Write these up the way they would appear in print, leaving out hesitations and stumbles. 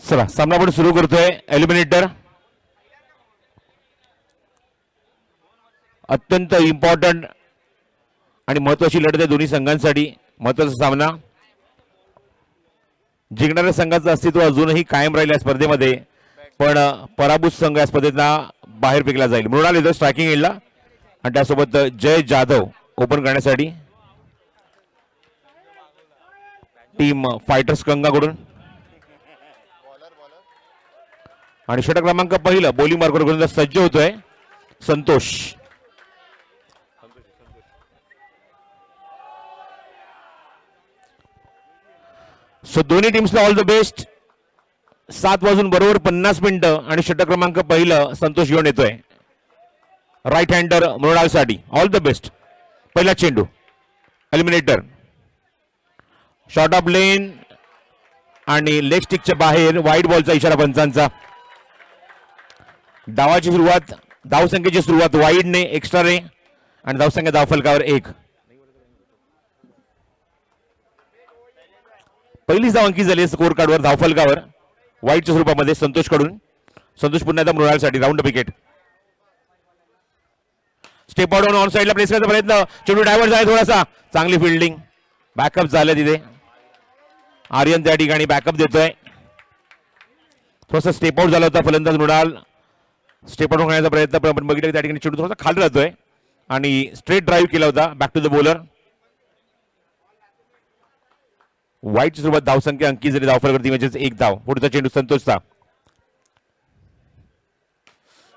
चला सामना आपण सुरू करतोय. एलिमिनेटर अत्यंत इम्पॉर्टंट आणि महत्वाची लढत आहे दोन्ही संघांसाठी. महत्वाचा सामना. जिंकणाऱ्या संघाचं अस्तित्व अजूनही कायम राहील या स्पर्धेमध्ये, पण पराभूत संघ या स्पर्धेतना बाहेर फेकला जाईल. मृणाल येतो स्ट्रायकिंग एंडला आणि त्यासोबत जय जाधव ओपन करण्यासाठी टीम फायटर्स कंगाकडून. आणि षटक क्रमांक पहिलं बॉलिंग मार्कर करून सज्ज होतोय संतोष. सो दोन्ही टीम्सला ऑल द बेस्ट. 7 वाजून बरोबर 50 मिनिटं आणि षटक क्रमांक पहिलं संतोष घेऊन येतोय राईट हँडर मृणाल साठी. All the best. पहिला चेंडू एलिमिनेटर शॉर्ट ऑफ लेन आणि लेग स्टिकच्या बाहेर वाईड बॉलचा इशारा पंचांचा. डावाची सुरुवात धावसंख्येची सुरुवात वाईडने एक्स्ट्राने आणि धावसंख्या धावफलकावर 1. पहिलीच धाव अंकित झाली स्कोर कार्डवर धावफलकावर वाईडच्या स्वरूपामध्ये संतोष कडून. संतोष पुन्हा एकदा मृणालसाठी round wicket. Step out on साइडला प्लेस करायचा प्रयत्न. चेंडू डायव्हर्ट झाला थोडासा. चांगली फिल्डिंग. बॅकअप झालं तिथे. आर्यन त्या ठिकाणी बॅकअप देतोय. थोडासा स्टेप आउट झाला होता फलंदाज मृणाल. स्टेप आउट होण्याचा प्रयत्न पण आपण बघितलं त्या ठिकाणी चेंडू थोडासा खाली राहतोय आणि स्ट्रेट ड्राईव्ह केला होता बॅक टू द बॉलर. वाईटची सुरुवात धावसंख्या अंकित झाली धावफलकावरती म्हणजे 1 धाव. पुढचा चेंडू संतोषचा.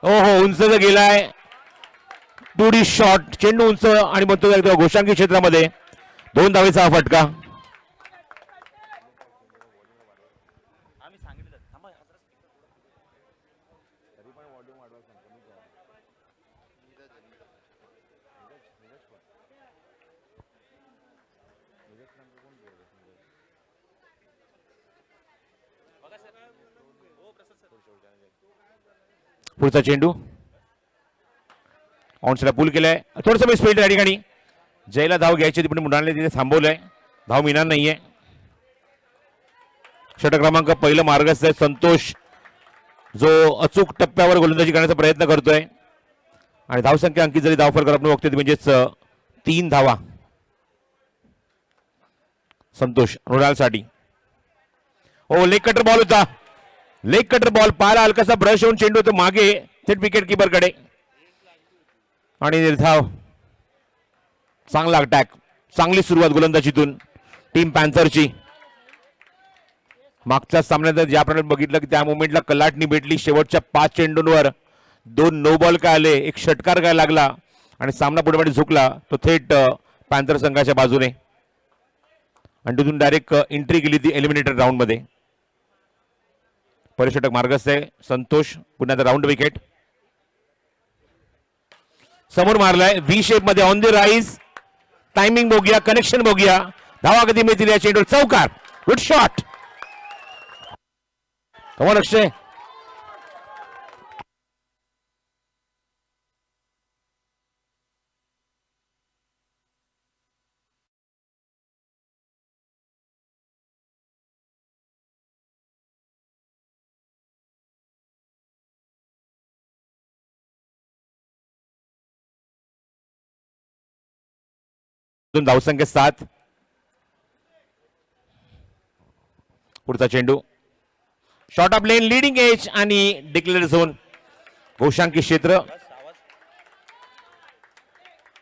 हो उंच गेलाय. 2D shot. चेंडू उंच आणि म्हणतो घोषांकी क्षेत्रामध्ये 2 धावेचा हा फटका. पुढचा चेंडू ऑनसाइडला पुल केलाय. थोडंसं मिस फील्ड या ठिकाणी. जयला धाव घ्यायची पण मुलांनी तिथे थांबवलंय. धाव मिळणार नाहीये. षटक क्रमांक पहिलं मार्गस्थ आहे संतोष जो अचूक टप्प्यावर गोलंदाजी करण्याचा प्रयत्न करतोय आणि धावसंख्या अंकित जरी धावफलक आपण बघतोय म्हणजेच 3 धावा संतोष मृणालसाठी. हो लेग कटर बॉल होता. लेग कटर बॉल पाला हलकासा ब्रश होऊन चेंडू होतो मागे थेट विकेट किपर कडे आणि निर्धाव. चांगला अटॅक. चांगली सुरुवात गोलंदाजीतून टीम पॅन्थरची. मागच्या सामन्यात ज्याप्रमाणे बघितलं की त्या मोमेंटला कलाटणी भेटली. शेवटच्या 5 चेंडूंवर 2 नो बॉल काय आले, 1 षटकार काय लागला आणि सामना पुढे झुकला तो थेट पॅन्थर संघाच्या बाजूने आणि तिथून डायरेक्ट एंट्री केली ती एलिमिनेटर राऊंड मध्ये. परिषटक मार्गस्थ आहे संतोष. पुन्हा राऊंड विकेट. समोर मारलाय व्ही शेप मध्ये ऑन द राईज. टायमिंग बघूया, कनेक्शन बघूया. धावा कधी मिळतील या चेंडूवर. चौकार. Good shot. कमॉन अक्षय. धावसंख्या 7. पुढचा चेंडू short of lane leading edge आणि डिक्लेअर झोन घोषांकी क्षेत्र.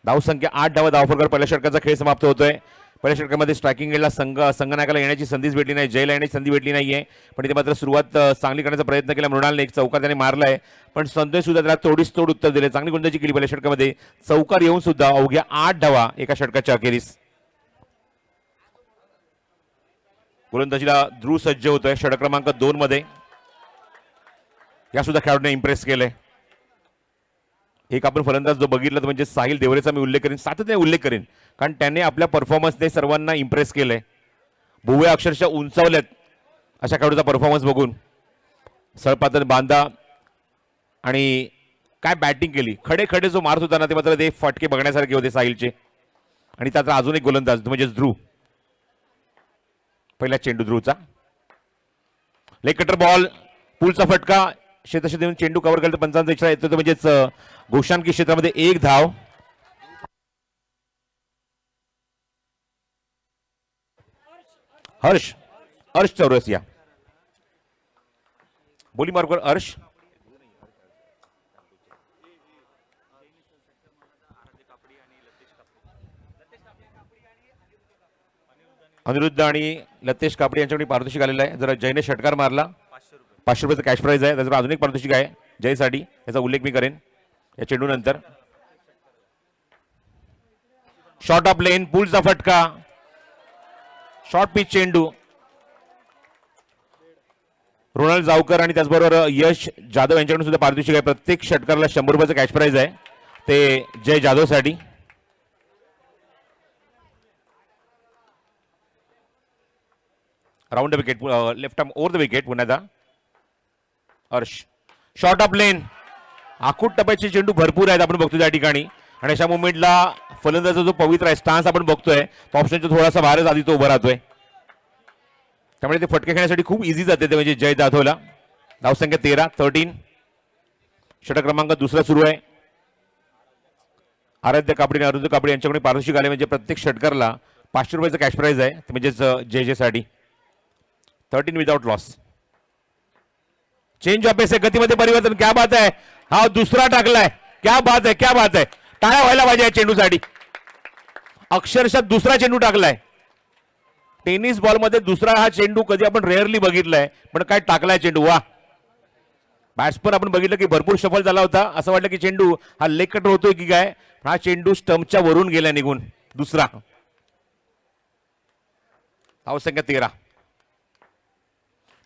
धावसंख्या 8 धावा धावफलकावर पहिल्या षटकाचा खेळ समाप्त होतोय. पहिल्या षटकामध्ये स्ट्रायकिंग एंडला संघनायकाला येण्याची संधीच भेटली नाही. जयला येण्याची संधी भेटली नाहीये पण इथे मात्र सुरुवात चांगली करण्याचा प्रयत्न केला मृणालने. 1 चौकार त्याने मारलाय पण संतोष सुद्धा त्याला तोडीस तोड उत्तर दिले. चांगली गोलंदाजी केली पहिल्या षटकामध्ये. चौकार येऊन सुद्धा अवघ्या 8 धावा एका षटकाच्या अखेरीस. गोलंदाजीला ध्रुव सज्ज होतोय षटक क्रमांक 2 मध्ये. या सुद्धा खेळाडूने इम्प्रेस केलंय. एक आपण फलंदाज जो बघितला म्हणजे साहिल देवरेचा मी उल्लेख करेन, सातत्याने उल्लेख करेन कारण त्याने आपल्या परफॉर्मन्सने सर्वांना इम्प्रेस केलंय. भुवया अक्षरशः उंचावल्यात अशा खेळाडूचा परफॉर्मन्स बघून. सळपातन बांधा आणि काय बॅटिंग केली. खडे खडे जो मारत होता ना ते मात्र ते फटके बघण्यासारखे होते साहिलचे. आणि त्याचा अजून एक गोलंदाज म्हणजे ध्रुव. पहिला चेंडू ध्रुवचा. लेग कटर बॉल, पुलचा फटका, क्षेत्रशी देऊन चेंडू कव्हर केला तर 55 एक्स्ट्रा येतो, म्हणजेच घोषांकी क्षेत्रामध्ये 1 धाव. हर्ष चौरसिया बोली मार्कवर हर्ष. अनिरुद्ध आणि लतेश कापडी यांच्याकडे पारितोषिक आलेलं आहे. जरा जयने षटकार मारला, 500 रुपयाचं कॅश प्राइज आहे. त्याच्यावर अजून एक पारितोषिक आहे जयसाठी, याचा उल्लेख मी करेन या चेंडू नंतर. शॉर्ट ऑफ लेन, पुलचा फटका, शॉर्ट पिच चेंडू. रोनाल्ड जावकर आणि त्याचबरोबर यश जाधव यांच्याकडून सुद्धा पारितोषिक आहे. प्रत्येक षटकाराला 100 रुपयाचं कॅश प्राइज आहे, ते जय जाधवसाठी. Round the wicket, left arm over the wicket. पुन्हा एकदा हर्ष, शॉर्ट ऑफ लेन, आखूट टप्प्याचे चेंडू भरपूर आहेत आपण बघतो त्या ठिकाणी. आणि अशा मुवमेंटला फलंदाजाचा जो पवित्र आहे स्टान्स आपण बघतोय, तो ऑप्शनचा थोडासा बाहेरच आधी तो उभा राहतोय, त्यामुळे ते फटके खेळण्यासाठी खूप इझी जाते ते म्हणजे जय जाधवला. धावसंख्या 13. षटक क्रमांक दुसरा सुरू आहे. आराध्य कापडी आणि अरुंद कापडी यांच्याकडे पारितोषिक आले, म्हणजे प्रत्येक षटकारला 500 रुपयाचं कॅश प्राइज आहे, म्हणजेच जय साठी. 13 विदाउट लॉस. चेंज ऑफ पेस आहे, गतीमध्ये परिवर्तन. क्या बात आहे, हा दुसरा टाकलाय. क्या बात आहे, क्या बात आहे. टाळ्या व्हायला पाहिजे या चेंडूसाठी. अक्षरशः दुसरा चेंडू टाकलाय. टेनिस बॉलमध्ये दुसरा हा चेंडू कधी आपण रेअरली बघितलाय, पण काय टाकलाय चेंडू. वा, बॅट्समन आपण बघितलं की भरपूर सफल झाला होता. असं वाटलं की चेंडू हा लेग कटर होतोय की काय, हा चेंडू स्टंपच्या वरून गेला निघून. दुसरा. धावसंख्या 13.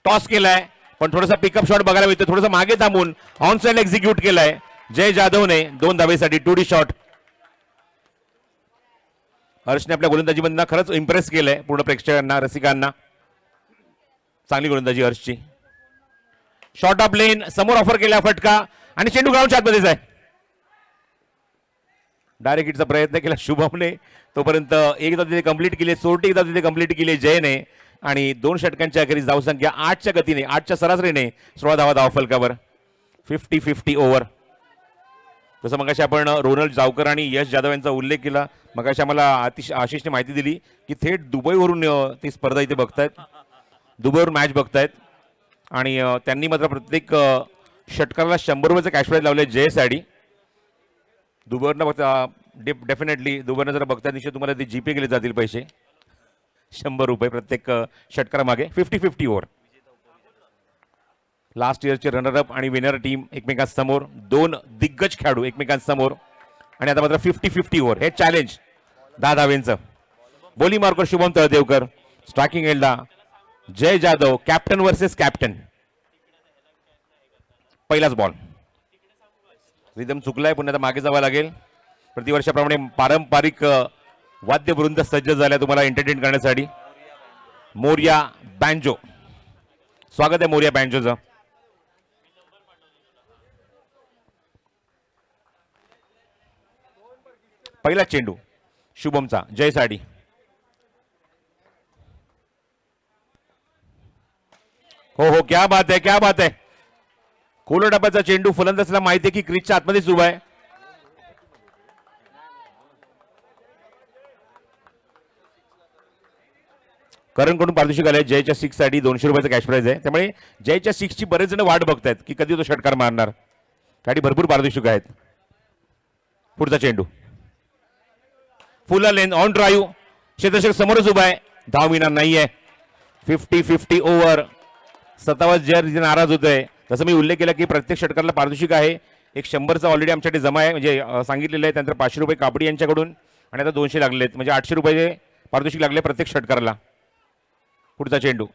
टॉस केलाय, पण थोडासा पिकअप शॉट बघायला मिळतो. थोडासा मागे थांबून ऑन साइड एक्झिक्यूट केलाय जय जाधवने 2 धावेसाठी. 2D shot. हर्षने आपल्या गोलंदाजीमधून खरंच इम्प्रेस केलंय पूर्ण प्रेक्षकांना, रसिकांना. चांगली गोलंदाजी हर्षची. शॉर्ट ऑफ लेन, समोर ऑफर केला फटका आणि चेंडू ग्राउंडच्या आतमध्येच आहे. डायरेक्ट हिटचा प्रयत्न केला शुभमने, तोपर्यंत एकदा तिथे कंप्लीट केली. सोरटी एकदा तिथे कंप्लीट केली जयने. आणि 2 षटकांच्या अखेरीस धावसंख्या 8च्या गतीने, 8च्या सरासरीने 16 धावा धावफलकावर. 50-50 ओव्हर. जसं मगाशी आपण रोनाल्ड जावकर आणि यश जाधव यांचा उल्लेख केला, मगाशी आम्हाला आशिषने माहिती दिली की थेट दुबईवरून ती स्पर्धा इथे बघतायत, दुबईवरून मॅच बघतायत. आणि त्यांनी मात्र प्रत्येक षटकाराला 100 रुपयाचं कॅश प्राइज लावले जयसाठी. दुबईवरनं बघता डेफिनेटली दुबईनं जर बघता निश्चित तुम्हाला ते जीपे केले जातील पैसे, 100 रुपये प्रत्येक षटकारामागे. 50-50 ओव्हर. लास्ट इयरचे रनरअप आणि विनर टीम एकमेकांसमोर, 2 दिग्गज खेळाडू एकमेकांसमोर. आणि आता मात्र 50-50 ओव्हर. हे चॅलेंज 10 धावेंचं. बोली मार्कर शुभम तळदेवकर. स्ट्रायकिंग एंडला जय जाधव, कॅप्टन वर्सेस कॅप्टन. पहिलाच बॉल. रिदम चुकलाय, पुन्हा मागे जावं लागेल. प्रतिवर्षाप्रमाणे पारंपरिक वाद्यवृंद सज्ज झाल्या तुम्हाला एंटरटेन करण्यासाठी. मोरिया बँजो. स्वागत आहे मोरिया बँजोचं. पहिला चेंडू शुभमचा जयसाठी. हो हो, क्या बात आहे, क्या बात आहे. खोलो डब्याचा चेंडू. फलंदाजाला माहिती आहे की क्रीजच्या आतमध्येच उभा आहे. करणकडून पारितोषिक आले जयच्या 6 साठी. 200 रुपयाचं कॅश प्राइज आहे, त्यामुळे जयच्या 6 ची बरेच जण वाट बघतायत की कधी तो षटकार मारणार. त्यासाठी भरपूर पारितोषिक आहेत. पुढचा चेंडू फुल लेन, ऑन ड्राईव्ह. क्षेत्ररक्षक समोरच उभा आहे, धाव मिळणार नाहीये. 50-50 ओव्हर. स्वतःवर ज्या रीतीने नाराज होतोय, तसं मी उल्लेख केला की प्रत्येक षटकाराला पारितोषिक आहे. एक 100चा ऑलरेडी आमच्याकडे जमा आहे, म्हणजे सांगितलेलं आहे. त्यानंतर 500 रुपये कापडी यांच्याकडून आणि आता 200 लागलेत, म्हणजे 800 रुपये पारितोषिक लागले प्रत्येक षटकाराला. पुढचा चेंडू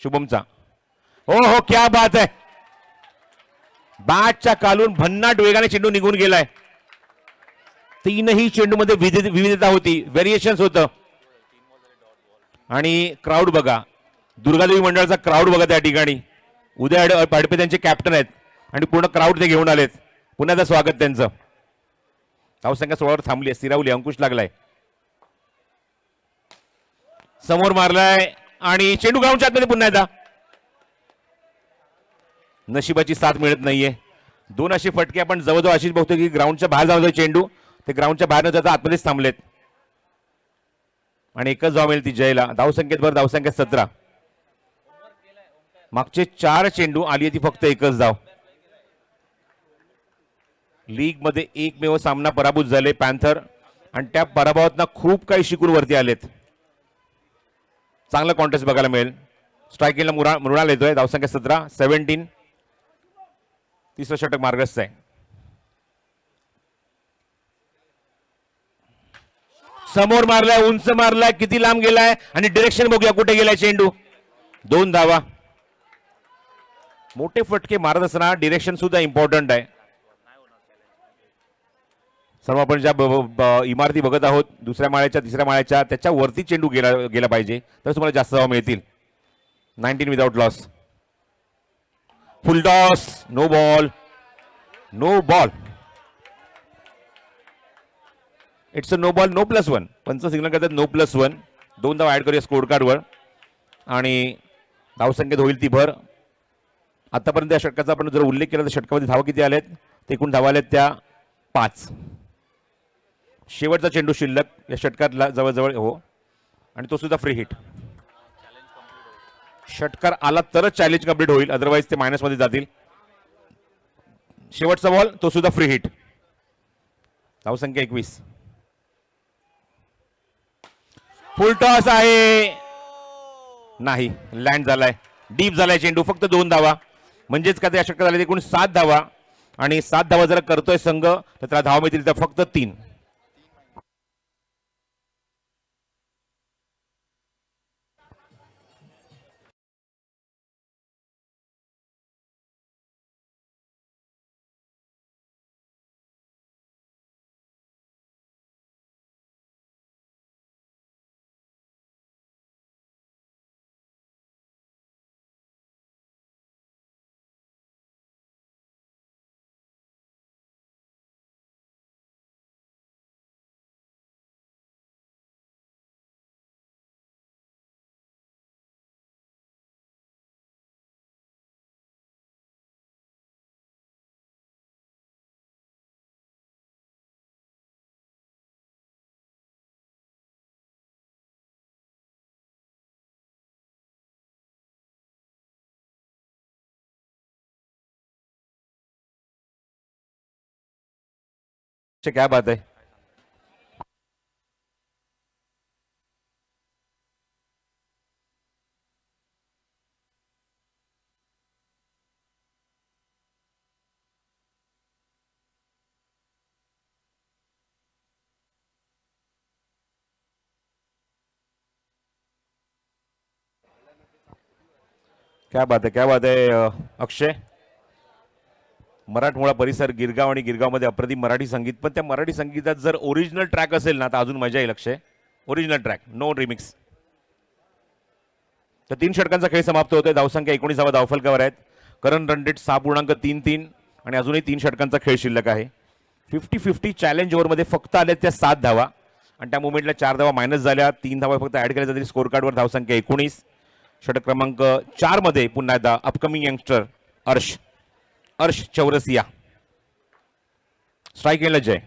शुभमचा. हो हो, क्या बात आहे. बॅटच्या कालून भन्नाट वेगाने चेंडू निघून गेलाय. 3ही चेंडूमध्ये विविधता होती, व्हेरिएशन्स होतं. आणि क्राऊड बघा, दुर्गादेवी मंडळाचा क्राऊड बघा त्या ठिकाणी. उदय पाडपे त्यांचे कॅप्टन आहेत आणि पूर्ण क्राऊड ते घेऊन आलेत. पुन्हा एकदा स्वागत त्यांचं. धावसंख्या 16 वर थांबली, स्थिरावली. अंकुश लागलाय, समोर मारलाय आणि चेंडू ग्राउंडच्या आतमध्ये पुन्हा एकदा. नशिबाची साथ मिळत नाहीये. दोन असे फटके आपण जवळजवळ अशीच बघतो की ग्राउंडच्या बाहेर जाऊ चेंडू, ते ग्राउंडच्या बाहेर न जाता आतमध्येच थांबलेत. आणि एकच धाव मिळेल ती जयला. धावसंख्येत भर, धावसंख्या 17. मागचे 4 चेंडू आली ती फक्त एकच धाव. लीग मध्ये एकमेव सामना पराभूत झाले पॅन्थर, आणि त्या पराभवातनं खूप काही शिकून वरती आलेत. चांगलं कॉन्टेस्ट बघायला मिळेल. स्ट्रायकिंगला मृणाल येतोय. धावसंख्या 17, 17. तिसरं षटक मार्गस्थ आहे. समोर मारलाय, उंच मारलाय, किती लांब गेलाय आणि डिरेक्शन बघूया कुठे गेलाय चेंडू. 2 धावा. मोठे फटके मारत असताना डिरेक्शन सुद्धा इम्पॉर्टंट आहे. सर्व आपण ज्या इमारती बघत आहोत, दुसऱ्या माळ्याच्या, तिसऱ्या माळ्याच्या, त्याच्या वरती चेंडू गेला पाहिजे, तर तुम्हाला जास्त धावा मिळतील. 19 without loss. Full toss. No ball. No ball. It's a no ball, no +1. पंच सिग्नल करतात नो +1. 2 धावा ऍड करूया स्कोर कार्डवर आणि धावसंख्येत होईल ती भर. आतापर्यंत या षटकाचा आपण जर उल्लेख केला तर षटकामध्ये धावा किती आल्यात, ते एकूण धावा आल्यात त्या 5. शेवटचा चेंडू शिल्लक या षटकातला जवळजवळ हो, आणि तो सुद्धा फ्री हिट. षटकार आला तरच चॅलेंज कंप्लीट होईल, अदरवाईज ते मायनस मध्ये जातील. शेवटचा बॉल, तो सुद्धा फ्री हिट. धावसंख्या 21. फुल टॉस आहे. नाही, लँड झालाय, डीप झालाय चेंडू. फक्त 2 धावा. म्हणजेच का त्या षटकात आले एकूण 7 धावा, आणि 7 धावा जर करतोय संघ तर त्याला धावा मिळतील तर फक्त 3. क्या बात है. क्या बात है, क्या बात है. अक्षय, मराठमोळा परिसर गिरगाव, आणि गिरगावमध्ये अप्रतिम मराठी संगीत. पण त्या मराठी संगीतात जर ओरिजिनल ट्रॅक असेल ना तर अजून मजा येईल. अक्षय, ओरिजिनल ट्रॅक, नो रिमिक्स. तर 3 षटकांचा खेळ समाप्त होतोय. धावसंख्या 19 धावफलकावर आहेत. करंट रन रेट 6.33, आणि अजूनही 3 षटकांचा खेळ शिल्लक आहे. 50-50 चॅलेंज ओव्हरमध्ये फक्त आल्या त्या 7 धावा, आणि त्या मुवमेंटला 4 धावा मायनस झाल्या. 3 धावा फक्त ऍड केल्या तरी स्कोर कार्डवर धावसंख्या 19. षटक क्रमांक 4 मध्ये पुन्हा एकदा अपकमिंग यंगस्टर अर्श चौरसिया. स्ट्राईक केलं जय.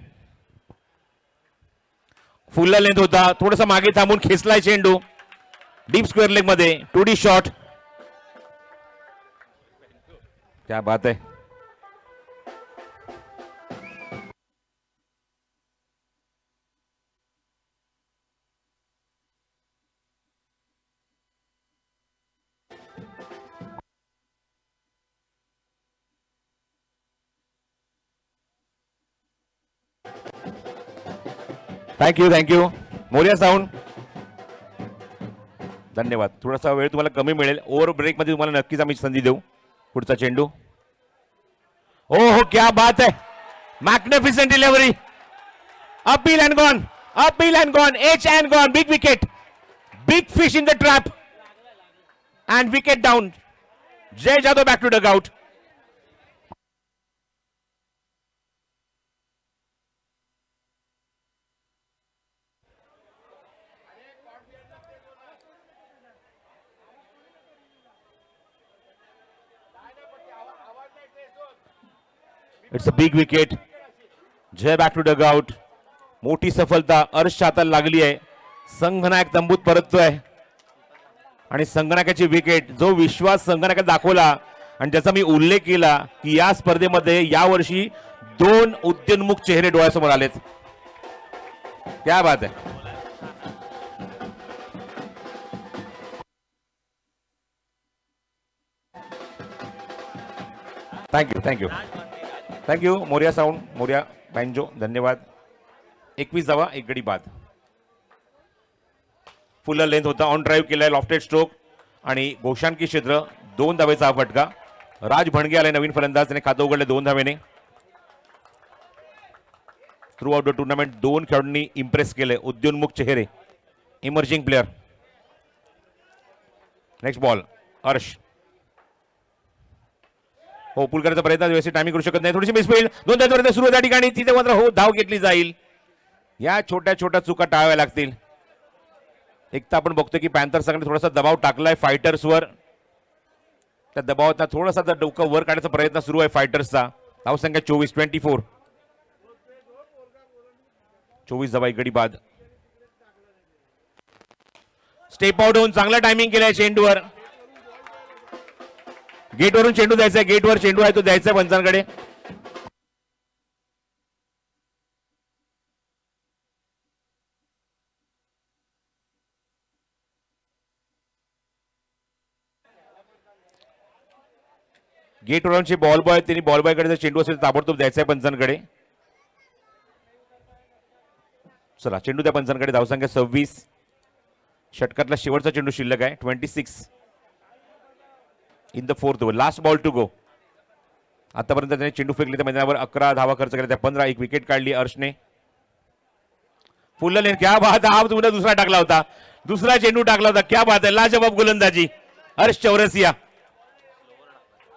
फुल लेंथ होता, थोडासा मागे थांबून खेचलाय चेंडू डीप स्क्वेअर लेग मध्ये. 2D shot. क्या बात है. थँक्यू मोरिया साऊंड. धन्यवाद. थोडासा वेळ तुम्हाला कमी मिळेल. ओव्हर ब्रेक मध्ये तुम्हाला नक्कीच आम्ही संधी देऊ. पुढचा चेंडू. हो, क्या बात है. Magnificent delivery. Appeal and gone. Appeal and gone. Edge and gone. Big wicket. Big fish in the trap. And wicket down. Jay Jadhav back to dugout. It's a big wicket. Jay back to dugout. मोठी सफलता अर्शच्या हाताला लागली आहे. संघनायक तंबूत परततोय आणि संघनायकाची wicket. जो विश्वास संघनायकाने दाखवला आणि ज्याचा मी उल्लेख केला की या स्पर्धेमध्ये यावर्षी 2 उद्योन्मुख चेहरे डोळ्यासमोर आलेत. क्या बात आहे. Thank you thank you thank you. Morya sound, Morya banjo, धन्यवाद. 21 धावा, 1 गडी बाद. फुल लेंथ होता. ऑन ड्राईव्ह केलाय, लॉफ्टेड स्ट्रोक आणि गोशांकी क्षेत्र. 2 धावेचा हा फटका. राज भणगे आलाय नवीन फलंदाज, त्याने खातं उघडले 2 धावेने. थ्रू आउट द टुर्नामेंट 2 खेळाडूंनी इम्प्रेस केले. उद्योन्मुख चेहरे, इमर्जिंग प्लेअर. नेक्स्ट बॉल अर्श. हो, पुल करायचा प्रयत्न, व्यवस्थित टायमिंग करू शकत नाही. थोडीशी मिसफील्ड. 2 धावांपर्यंत सुरू त्या ठिकाणी. तिथे मात्र हो, धाव घेतली जाईल. या छोट्या छोट्या चुका टाळाव्या लागतील. एक तर आपण बघतो की पॅन्थर संघाने थोडासा दबाव टाकलाय फायटर्सवर. त्या दबावात थोडासा डोकं वर काढण्याचा प्रयत्न सुरू आहे फायटर्सचा. धावसंख्या 24 24 धावा, 1 गडी बाद. स्टेप आउट होऊन चांगला टायमिंग केलाय चेंडूवर. गेटवरून चेंडू द्यायचा आहे. गेटवर चेंडू आहे तो द्यायचा आहे पंचांकडे. गेटवरचे बॉल बॉय, त्यांनी बॉल बॉयकडे चेंडू असेल ताबडतोब द्यायचा आहे पंचांकडे. चला, चेंडू त्या पंचांकडे. धावसंख्या 26. षटकातला शेवटचा चेंडू शिल्लक आहे. 26 in the 4th over. Last ball to go. आतापर्यंत त्याने चेंडू फेकले त्या मैदानावर. 11 धावा खर्च केल्या, त्या 15. 1 विकेट काढली अर्शने. फुल लेन, क्या बात. हा तुम्ही दुसरा टाकला होता, दुसरा चेंडू टाकला होता. क्या बात आहे. लाजवाब गोलंदाजी अर्श चौरसिया.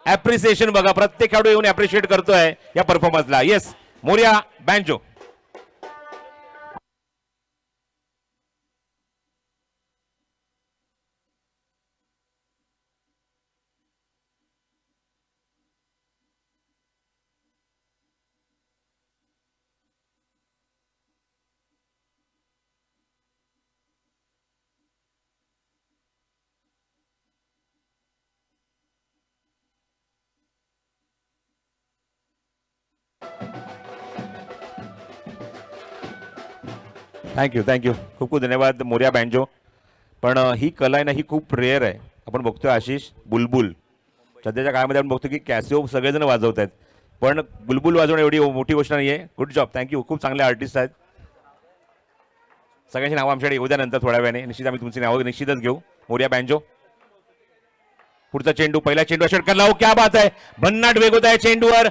ऍप्रिसिएशन बघा, प्रत्येक खेळाडू येऊन ऍप्रिशिएट करतोय या परफॉर्मन्सला. Yes, Morya banjo. Thank you thank you. खूप खूप धन्यवाद मोर्या बँजो. पण ही कला आहे ना, ही खूप रेअर आहे. आपण बघतोय आशिष बुलबुल, सध्याच्या काळामध्ये आपण बघतो की कॅसिओ सगळेजण वाजवत आहेत, पण बुलबुल वाजवणं एवढी मोठी गोष्ट नाही आहे. Good job, thank you. खूप चांगले आर्टिस्ट आहेत. सगळ्यांची नावं आमच्याकडे येऊ द्या नंतर थोड्या वेळाने. निश्चित आम्ही तुमची नावं निश्चितच घेऊ. मोर्या बँजो. पुढचा चेंडू, पहिला चेंडू षटकार लावू. क्या बात आहे. भन्नाट वेग होत आहे चेंडूवर.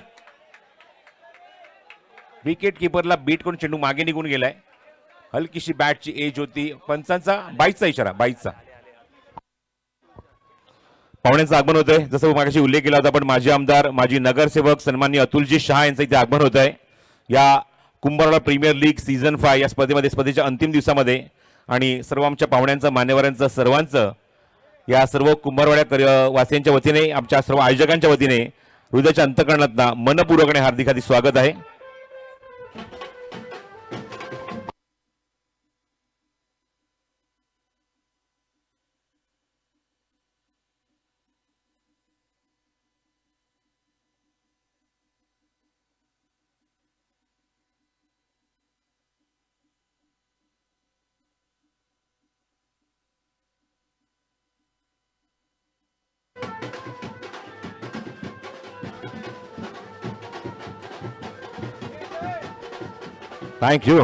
विकेट किपरला बीट करून चेंडू मागे निघून गेलाय. हलकीशी बॅटची एज होती. पंचांचा 22चा इशारा, 22चा. पाहुण्यांचं आगमन होतंय. जसं मागाशी उल्लेख केला होता, पण माजी आमदार, माजी नगरसेवक सन्माननीय अतुलजी शहा यांचं इथे आगमन होत आहे या कुंभारवाडा प्रीमियर लीग सीझन 5 या स्पर्धेच्या अंतिम दिवसामध्ये. आणि सर्व आमच्या पाहुण्यांचं, मान्यवरांचं, सर्वांचं, या सर्व कुंभारवाड्या वासियांच्या वतीने, आमच्या सर्व आयोजकांच्या वतीने हृदयाच्या अंतःकरणातून मनपूर्वकपणे हार्दिक हार्दिक स्वागत आहे. थँक्यू.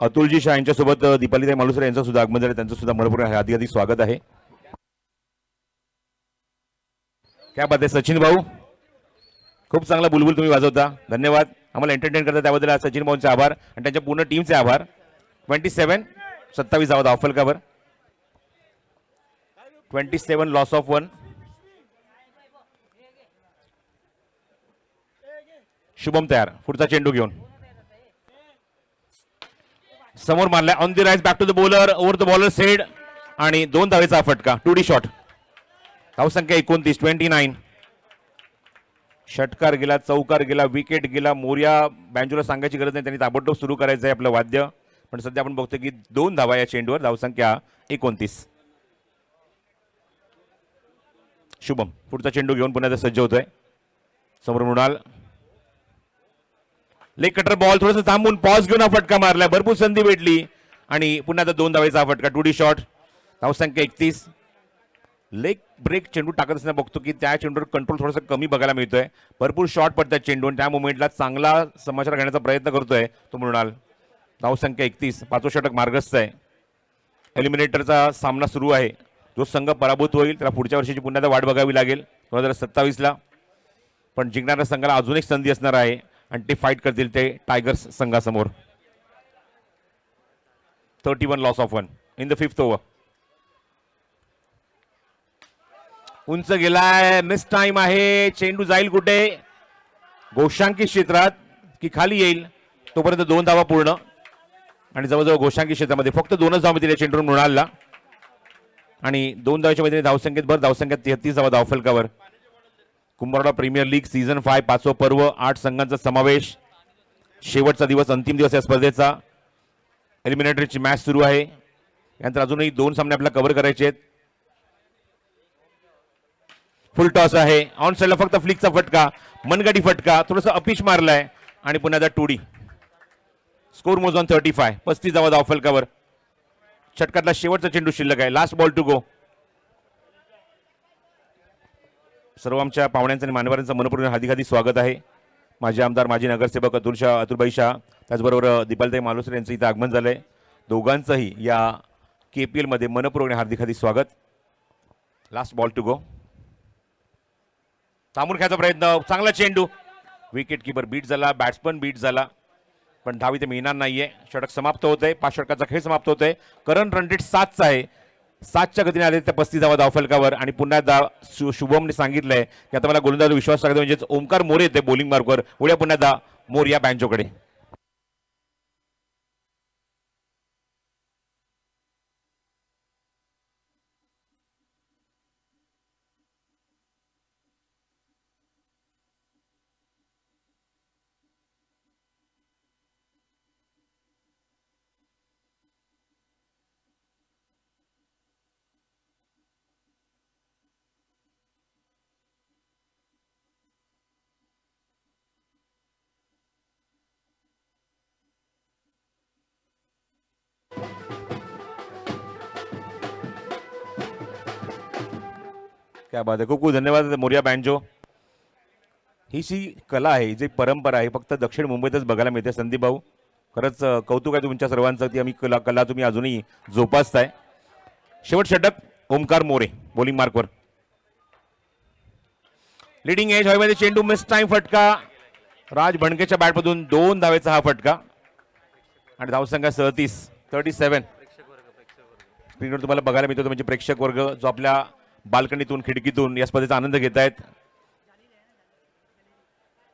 अतुलजी शाह यांच्यासोबत दीपालीताई मालुसरे यांचं सुद्धा आगमन झालं. त्यांचं सुद्धा मनपूर्वक हार्दिक हार्दिक स्वागत आहे. क्या बात आहे सचिन भाऊ. खूप चांगला बुलबुल तुम्ही वाजवता. धन्यवाद. आम्हाला एंटरटेन करता त्याबद्दल सचिन भाऊंचे आभार आणि त्यांच्या पूर्ण टीमचे आभार. 27 धावा धाव फलकावर. 27 लॉस ऑफ 1. शुभम तयार. पुढचा चेंडू घेऊन समोर मारलाय. On the rise, back to the bowler, over the bowler सेड आणि 2 धावेचा फटका. 2D shot. धावसंख्या 29, 29. षटकार गेला, चौकार गेला, विकेट गेला. मोर्या बँजोला सांगायची गरज नाही, त्यांनी ताबडतोब सुरू करायचं आहे आपलं वाद्य. पण सध्या आपण बघतो की 2 धावा या चेंडूवर. धावसंख्या 29. शुभम पुढचा चेंडू घेऊन पुन्हा सज्ज होतोय. समोर मृणाल. लेग कटर बॉल थोडंसं थांबून पॉज घेऊन हा फटका मारलाय. भरपूर संधी भेटली आणि पुन्हा 2 धावेचा हा फटका. 2D shot. धावसंख्या 31. लेग ब्रेक चेंडू टाकत असताना बघतो की त्या चेंडूवर कंट्रोल थोडासा कमी बघायला मिळतोय. भरपूर शॉट पडतात चेंडू आणि त्या मुवमेंटला चांगला समाचार घेण्याचा प्रयत्न करतोय तो मृणाल. धावसंख्या 31. 5वं षटक मार्गस्थ आहे. एलिमिनेटरचा सामना सुरू आहे. जो संघ पराभूत होईल त्याला पुढच्या वर्षीची पुन्हा वाट बघावी लागेल 2027ला. पण जिंकणाऱ्या संघाला अजून एक संधी असणार आहे आणि ते फाईट करतील ते टायगर्स संघासमोर. 31 loss of 1 in the 5th over. उंच गेलाय. मिस टाइम आहे. चेंडू जाईल कुठे? गोशांकी क्षेत्रात की खाली येईल. तोपर्यंत 2 धावा पूर्ण आणि जवळजवळ गोशांकी क्षेत्रामध्ये फक्त 2च धावा दिल्या चेंडूवर मृणालला आणि 2 धावाच्या मध्ये धावसंख्येत भर. धावसंख्येत 33 धावा धावफलकावर. कुंभारवाडा प्रीमियर लीग सीझन 5 5वं पर्व. 8 संघांचा समावेश. शेवटचा दिवस, अंतिम दिवस या स्पर्धेचा. एलिमिनेटरची मॅच सुरू आहे. यानंतर अजूनही 2 सामने आपल्याला कव्हर करायचे आहेत. फुल टॉस आहे. ऑन साइडला फक्त फ्लिकचा फटका, मनगटी फटका, थोडंसं अपिच मारलाय आणि पुन्हा 2D. स्कोर मोज ऑन 35. 35 धावा धावफलकावर. षटकातला शेवटचा चेंडू शिल्लक आहे. Last ball to go. सर्व आमच्या पाहुण्यांचं आणि मान्यवरांचं मनपूर्ण हार्दिक स्वागत आहे. माजी आमदार, माजी नगरसेवक अतुलबाई शाह, त्याचबरोबर दीपालताई मालुसरे यांचं इथं आगमन झालंय. दोघांचंही या KPL मध्ये मनपूर्ण हार्दिक स्वागत. Last ball to go. थांबून खेळायचा प्रयत्न. चांगला चेंडू. विकेट किपर बीट झाला, बॅट्समन बीट झाला, पण धाव इथे मिळणार नाहीये. षटक समाप्त होत आहे. 5 षटकाचा खेळ समाप्त होत आहे. करंट रन रेट 7चा आहे. 7च्या गतीने आले त्या 35 धावा धावफलकावर आणि पुन्हा शुभमने सांगितलंय की आता मला गोलंदाजावर विश्वास टाकायचा, म्हणजेच ओमकार मोरे येते बॉलिंग मार्कवर. उद्या पुन्हा मोर्या बँजोकडे. क्या बात आहे. खूप खूप धन्यवाद मोर्या बँजो. ही जी कला आहे, ही जी परंपरा आहे, फक्त दक्षिण मुंबईतच बघायला मिळते. संदीप भाऊ, खरंच कौतुक आहे तुमच्या सर्वांचं. ती आम्ही कला तुम्ही अजूनही जोपासताय. शेवट षटक. ओमकार मोरे बॉलिंग मार्कवर. लिडिंग एज हवेमध्ये चेंडू. मिस टाइम फटका. राज भणकेच्या बॅटमधून 2 धावेचा हा फटका आणि धावसंख्या 37. स्क्रीनवर तुम्हाला बघायला मिळतो म्हणजे प्रेक्षक वर्ग जो आपल्या बाल्कनीतून, खिडकीतून या स्पर्धेचा आनंद घेत आहेत.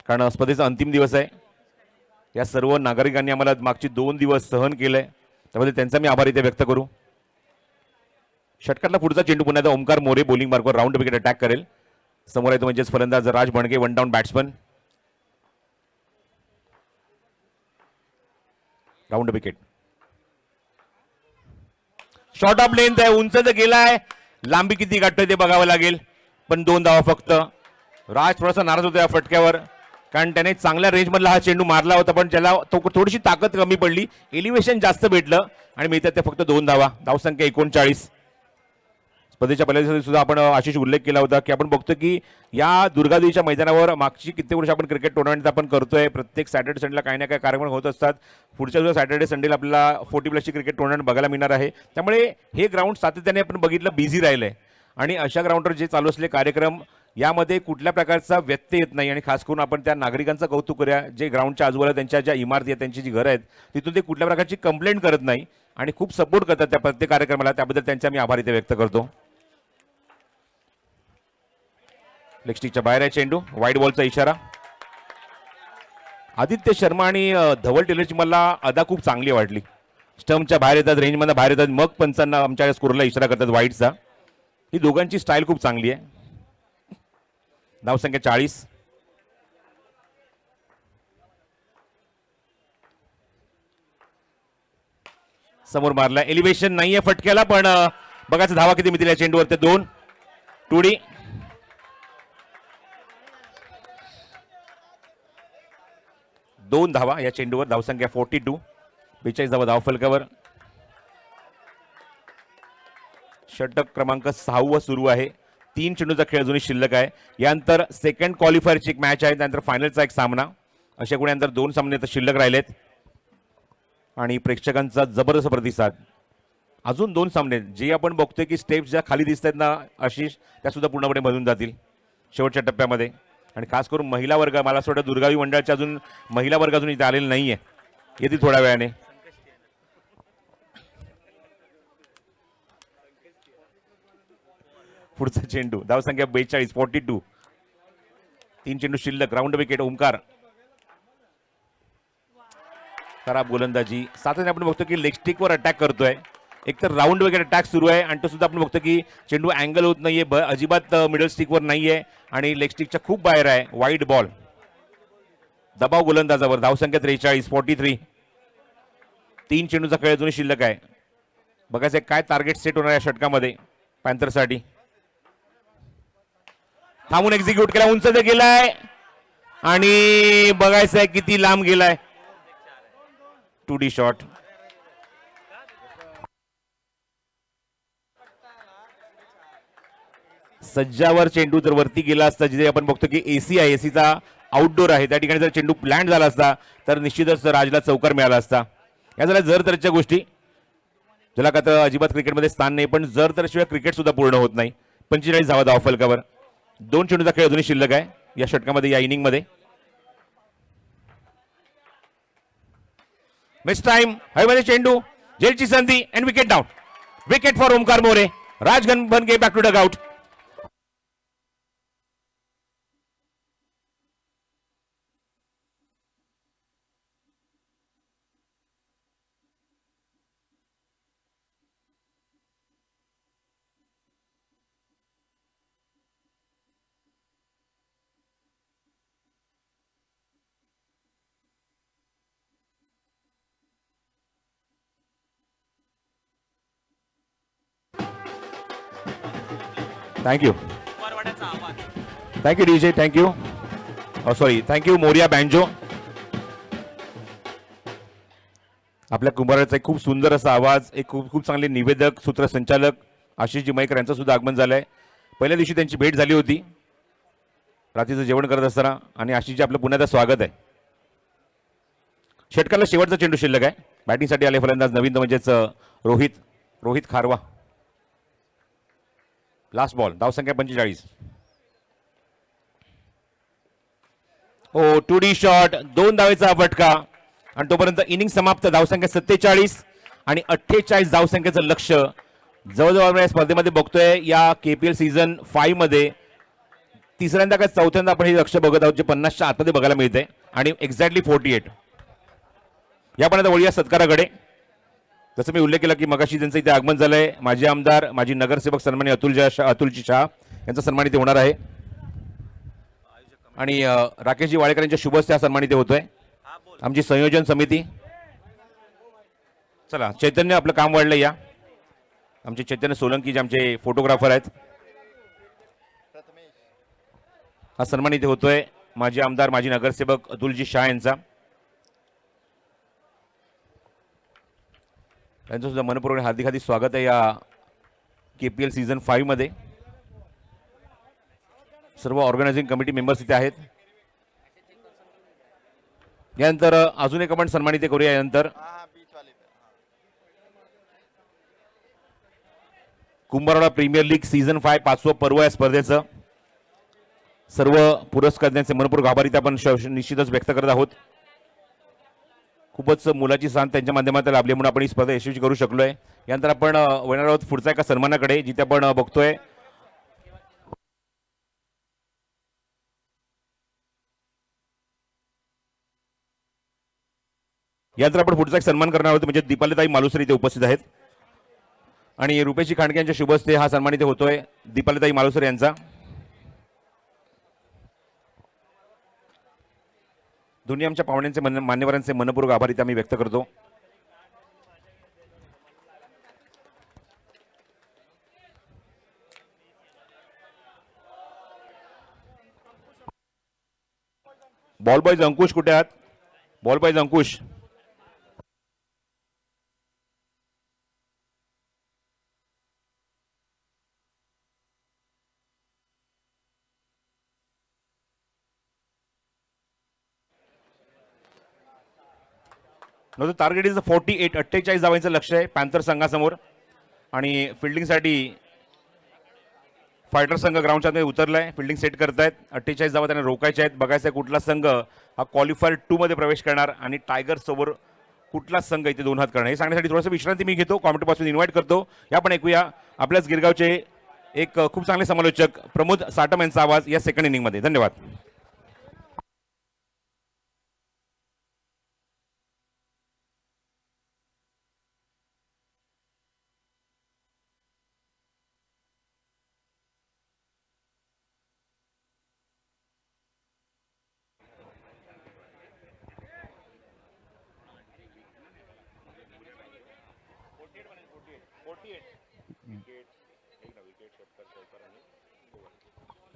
कारण स्पर्धेचा अंतिम दिवस आहे. या सर्व नागरिकांनी आम्हाला मागची 2 दिवस सहन केलंय, त्यामध्ये त्यांचा मी आभार इथे व्यक्त करू. षटकातला पुढचा चेंडू पुन्हा ओमकार मोरे बॉलिंग मार्कवर राऊंड विकेट अटॅक करेल. समोर आहे तो म्हणजेच फलंदाज Raj Bhanke, 1 down batsman. Round wicket. Short of length आहे. उंच तर गेलाय, लांबी किती गाठतोय ते बघावं लागेल. पण 2 धावा फक्त. राज थोडासा नाराज होतो या फटक्यावर, कारण त्याने चांगल्या रेंज मधला हा चेंडू मारला होता, पण त्याला थोडीशी ताकद कमी पडली. एलिव्हेशन जास्त भेटलं आणि मिळतात ते फक्त 2 धावा. धावसंख्या 39. स्पर्धेच्या पहिल्या दिवशी सुद्धा आपण आशिष उल्लेख केला होता की आपण बघतो की या दुर्गादेवीच्या मैदानावर मागची कित्येक वर्ष आपण क्रिकेट टुर्नामेंट आपण करतोय. प्रत्येक सॅटर्डे संडेला काही ना काही कार्यक्रम होत असतात. पुढच्या दिवस सॅटर्डे संडेला आपल्याला 40+ क्रिकेट टुर्नामेंट बघायला मिळणार आहे. त्यामुळे हे ग्राउंड सातत्याने आपण बघितलं बिझी राहिलंय आणि अशा ग्राउंडवर जे चालू असलेले कार्यक्रम यामध्ये कुठल्या प्रकारचा व्यत्यय येत नाही. आणि खास करून आपण त्या नागरिकांचं कौतुक करूया जे ग्राउंडच्या आजूबाजूला त्यांच्या ज्या इमारती आहेत, त्यांची जी घरं आहेत, तिथून ते कुठल्या प्रकारची कंप्लेंट करत नाही आणि खूप सपोर्ट करतात त्या प्रत्येक कार्यक्रमाला. त्याबद्दल त्यांचा मी आभार इथे व्यक्त करतो. लेग स्टिकच्या बाहेर आहे चेंडू. वाईड बॉलचा इशारा. आदित्य शर्मा आणि धवल टेलरची मला अदा खूप चांगली वाटली. स्टंपच्या बाहेर येतात, रेंजमधून बाहेर येतात, मग पंचांना आमच्या स्कोरला इशारा करतात वाईडचा. ही दोघांची स्टाईल खूप चांगली आहे. धावसंख्या 40. समोर मारला, एलिव्हेशन नाहीये फटक्याला, पण बघायचं धावा किती मिळतील या चेंडूवर. ते 2 टुडी. दोन धावा या चेंडूवर. धावसंख्या 42. 42 धावा धावफलकावर. षटक क्रमांक 6 सुरू आहे. 3 चेंडूचा खेळ अजूनही शिल्लक आहे. यानंतर सेकंड क्वालिफायरची एक मॅच आहे, त्यानंतर फायनलचा एक सामना. अशा गुण यानंतर 2 सामने शिल्लक राहिलेत आणि प्रेक्षकांचा जबरदस्त प्रतिसाद. अजून 2 सामने जे आपण बघतोय की स्टेप्स ज्या खाली दिसत आहेत ना आशिष, त्या सुद्धा पूर्णपणे भरून जातील शेवटच्या टप्प्यामध्ये. आणि खास करून महिला वर्ग, मला असं वाटतं दुर्गावी मंडळाच्या अजून महिला वर्ग अजून इथे आलेले नाहीये, येतील थोड्या वेळाने. पुढचा चेंडू. धावसंख्या 42. 42. 3 चेंडू शिल्लक. Round wicket. ओमकार. खराब गोलंदाजी. सातत्याने आपण बघतो की लेग स्टिकवर अटॅक करतोय. एक तर राऊंड विकेट अटॅक सुरू आहे आणि तो सुद्धा आपण बघतो की चेंडू अँगल होत नाहीये, अजिबात मिडल स्टिकवर नाहीये आणि लेग स्टिकच्या खूप बाहेर आहे. Wide ball. दबाव गोलंदाजावर. धावसंख्या 43. 43. 3 चेंडूचा खेळ अजूनही शिल्लक आहे. बघायचं काय टार्गेट सेट होणार या षटकामध्ये पॅन्थरसाठी. थांबून एक्झिक्यूट केला. उंच ते गेलाय आणि बघायचंय किती लांब गेलाय. 2D shot. सज्जावर चेंडू जर वरती गेला असता, जिथे आपण बघतो की एसी आहे, एसीचा आउटडोर आहे, त्या ठिकाणी जर चेंडू लँड झाला असता तर निश्चितच राजला चौकार मिळाला असता. या झाल्या जर तरच्या गोष्टी, ज्याला का तर अजिबात क्रिकेटमध्ये स्थान नाही, पण जर तर शिवाय क्रिकेट सुद्धा पूर्ण होत नाही. 45 धावा धावफलकावर. 2 चेंडूचा खेळ अजूनही शिल्लक आहे या षटकामध्ये, या इनिंगमध्ये. Miss time. हवेमध्ये चेंडू. जेलची संधी and wicket down. Wicket for Omkar More. Rajgan Bange back to dugout. Thank you. Thank you DJ. Thank you. Sorry, thank you Moriya banjo. आपल्या कुंभाराचा एक खूप सुंदर असा आवाज, एक खूप चांगले निवेदक, सूत्रसंचालक आशिष जिमाईकर यांचं सुद्धा आगमन झालंय. पहिल्या दिवशी त्यांची भेट झाली होती रात्रीचं जेवण करत असताना, आणि आशिषजी आपलं पुन्हा स्वागत आहे. षटकाला शेवटचा चेंडू शिल्लक आहे. बॅटिंगसाठी आले फलंदाज नवीन, म्हणजेच रोहित खारवा. Last ball. धावसंख्या 45. हो, 2D शॉट. 2 धावेचा फटका आणि तोपर्यंत इनिंग समाप्त. धावसंख्या 47 आणि 48 धावसंख्येचं लक्ष. जवळजवळ या स्पर्धेमध्ये बघतोय या KPL सीझन 5 मध्ये तिसऱ्यांदा का चौथ्यांदा आपण हे लक्ष बघत आहोत, जे 50च्या आतमध्ये बघायला मिळते आणि एक्झॅक्टली 48. यापर्यंत वळूया सत्काराकडे. जसं मी उल्लेख केला की मगाशी त्यांचं इथे आगमन झालंय. माजी आमदार, माजी नगरसेवक सन्माननीय अतुलजी शाह यांचा सन्मान इथे होणार आहे आणि राकेशजी वाळेकर यांच्या शुभ हस्ते हा सन्मान इथे होतोय. आमची संयोजन समिती. चला, चैतन्य आपलं काम वाढलं. या आमचे चैतन्य सोलंकी जे आमचे फोटोग्राफर आहेत, हा सन्मान इथे होतोय. माजी आमदार, माजी नगरसेवक अतुलजी शाह यांचा. त्यांचं सुद्धा मनपूर्वक हार्दिक स्वागत आहे या KPL सीझन 5 मध्ये. सर्व ऑर्गनायझिंग कमिटी मेंबर्स इथे आहेत. यानंतर अजून एक आपण सन्मानित करूया. यानंतर कुंभारवाडा प्रीमियर लीग सीझन 5 5वं पर्व या स्पर्धेचं सर्व पुरस्कारांचे मनपूर्वक आभारी आपण निश्चितच व्यक्त करत आहोत. खूपच मुलाची साथ त्यांच्या माध्यमातून लाभली म्हणून आपण ही स्पर्धा यशस्वी करू शकलोय. यानंतर आपण वळणार आहोत पुढच्या एका सन्मानाकडे, जिथे आपण बघतोय यानंतर आपण पुढचा एक सन्मान करणार आहोत, म्हणजे दीपालीताई मालुसरे इथे उपस्थित आहेत. आणि रुपेशी खांडके यांच्या शुभस्ते हा सन्मान इथे होतोय दीपालीताई मालुसर यांचा. दोन्ही आमच्या पाहुण्यांचे मान्यवरांचे मनपूर्वक आभार इथे आम्ही व्यक्त करतो. बॉल बॉयज अंकुश कुठे आहात? Ball boys Ankush. Target is 48. 48 धावांचं लक्ष आहे पॅन्थर संघासमोर. आणि फिल्डिंगसाठी फायटर संघ ग्राउंडच्या मध्ये उतरलाय. फिल्डिंग सेट करतायत. 48 धावा त्यांना रोखायच्या आहेत. बघायचं आहे कुठला संघ हा क्वालिफायर 2 मध्ये प्रवेश करणार आणि टायगर समोर कुठला संघ इथे 2 हात करणार हे सांगण्यासाठी थोडंसं विश्रांती मी घेतो. कॉमेंटपासून इन्व्हाइट करतो. या पण ऐकूया आपल्याच गिरगावचे एक खूप चांगले समालोचक प्रमोद साटम यांचा आवाज या सेकंड इनिंगमध्ये. धन्यवाद.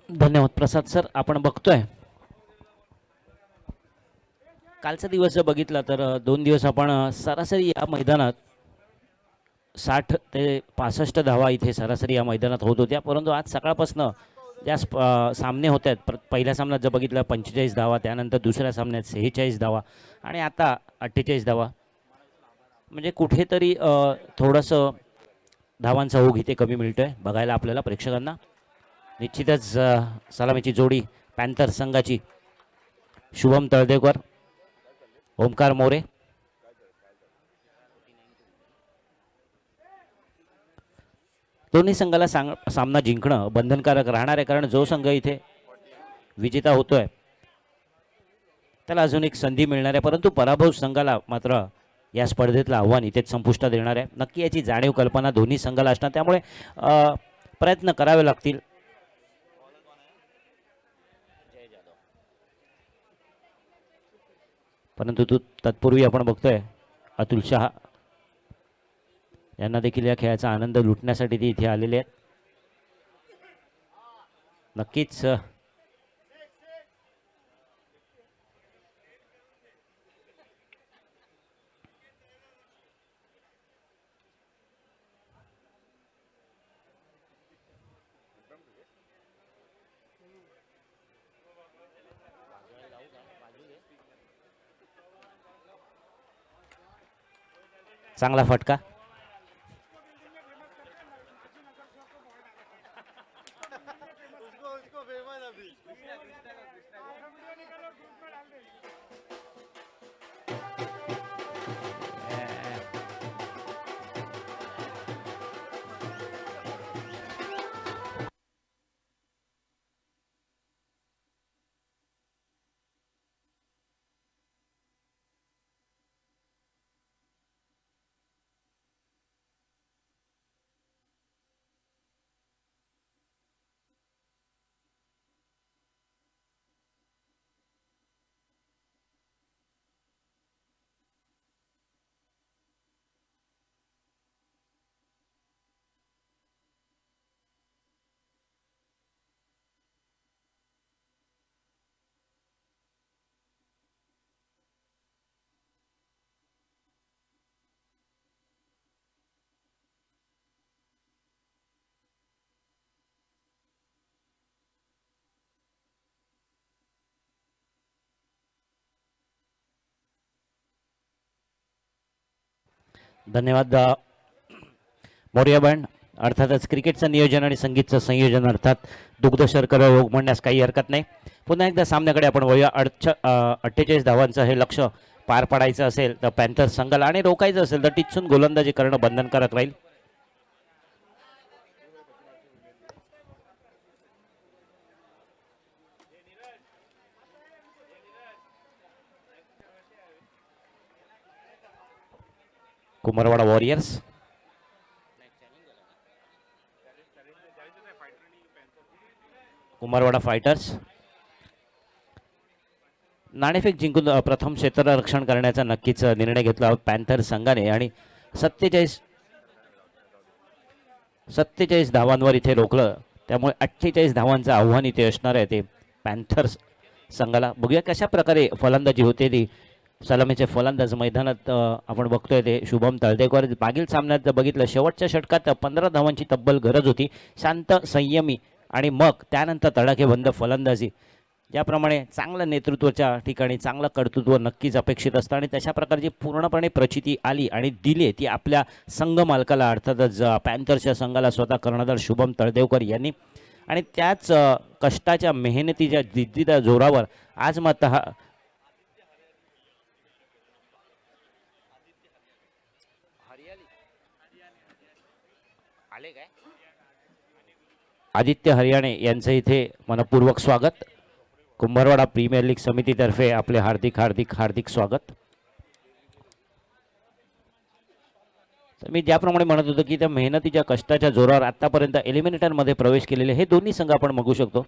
धन्यवाद प्रसाद सर. आपण बघतोय कालचा दिवस जर बघितला तर 2 दिवस आपण सरासरी या मैदानात 60 ते 65 धावा इथे सरासरी या मैदानात होत होत्या. परंतु आज सकाळपासून ज्या सामने होत आहेत पहिल्या सामन्यात जर बघितलं 45 धावा, त्यानंतर दुसऱ्या सामन्यात 46 धावा आणि आता 48 धावा, म्हणजे कुठेतरी थोडंसं धावांचा ओघ इथे कमी मिळतोय बघायला आपल्याला प्रेक्षकांना. निश्चितच सलामीची जोडी पॅन्थर संघाची शुभम तळदेकर, ओमकार मोरे. दोन्ही संघाला सामना जिंकणं बंधनकारक राहणार आहे, कारण जो संघ इथे विजेता होतोय त्याला अजून एक संधी मिळणार आहे. परंतु पराभव संघाला मात्र या स्पर्धेतलं आव्हान इथेच संपुष्टात येणार आहे. नक्की याची जाणीव कल्पना दोन्ही संघाला असणार, त्यामुळे प्रयत्न करावे लागतील. परंतु तत्पूर्वी आपण बघतोय अतुल शहा यांना देखील या खेळाचा आनंद लुटण्यासाठी ते इथे आलेले आहेत. नक्कीच चांगला फटका. धन्यवाद मोर्या बँड. अर्थातच क्रिकेटचं नियोजन आणि संगीतचं संयोजन अर्थात दुग्ध शर्करा रोग म्हणण्यास काही हरकत नाही. पुन्हा एकदा सामन्याकडे आपण वळूया. 48 धावांचं हे लक्ष पार पाडायचं असेल तर पॅन्थर संघाला आणि रोखायचं असेल तर टिचून गोलंदाजी करणं बंधनकारक राहील. कुमारवाडा वॉरियर्स कुंभारवाडा फायटर्स नाणेफेक जिंकून प्रथम क्षेत्ररक्षण करण्याचा नक्कीच निर्णय घेतला पॅन्थर संघाने आणि 47 धावांवर इथे रोखलं. त्यामुळे 48 धावांचं आव्हान इथे असणार आहे ते पॅन्थर्स संघाला. बघूया कशा प्रकारे फलंदाजी होते ती. सलामीचे फलंदाज मैदानात आपण बघतोय ते शुभम तळदेकर. मागील सामन्यात बघितलं शेवटच्या षटकात 15 धावांची तब्बल गरज होती. शांत संयमी आणि मग त्यानंतर तडाखेबंद फलंदाजी. ज्याप्रमाणे चांगलं नेतृत्वाच्या ठिकाणी चांगलं कर्तृत्व नक्कीच अपेक्षित असतं आणि तशा प्रकारची पूर्णपणे प्रचिती आली आणि दिली ती आपल्या संघ मालकाला अर्थातच पॅन्थर्सच्या संघाला स्वतः कर्णधार शुभम तळदेवकर यांनी. आणि त्याच कष्टाच्या मेहनतीच्या जिद्दीच्या जोरावर आज मात्र हा आदित्य हरियाणे यांचं इथे मनपूर्वक स्वागत. कुंभारवाडा प्रीमियर लीग समितीतर्फे आपले हार्दिक हार्दिक हार्दिक स्वागत. तर मी ज्याप्रमाणे म्हणत होतो की त्या मेहनतीच्या कष्टाच्या जोरावर आतापर्यंत एलिमिनेटरमध्ये प्रवेश केलेले हे दोन्ही संघ आपण बघू शकतो.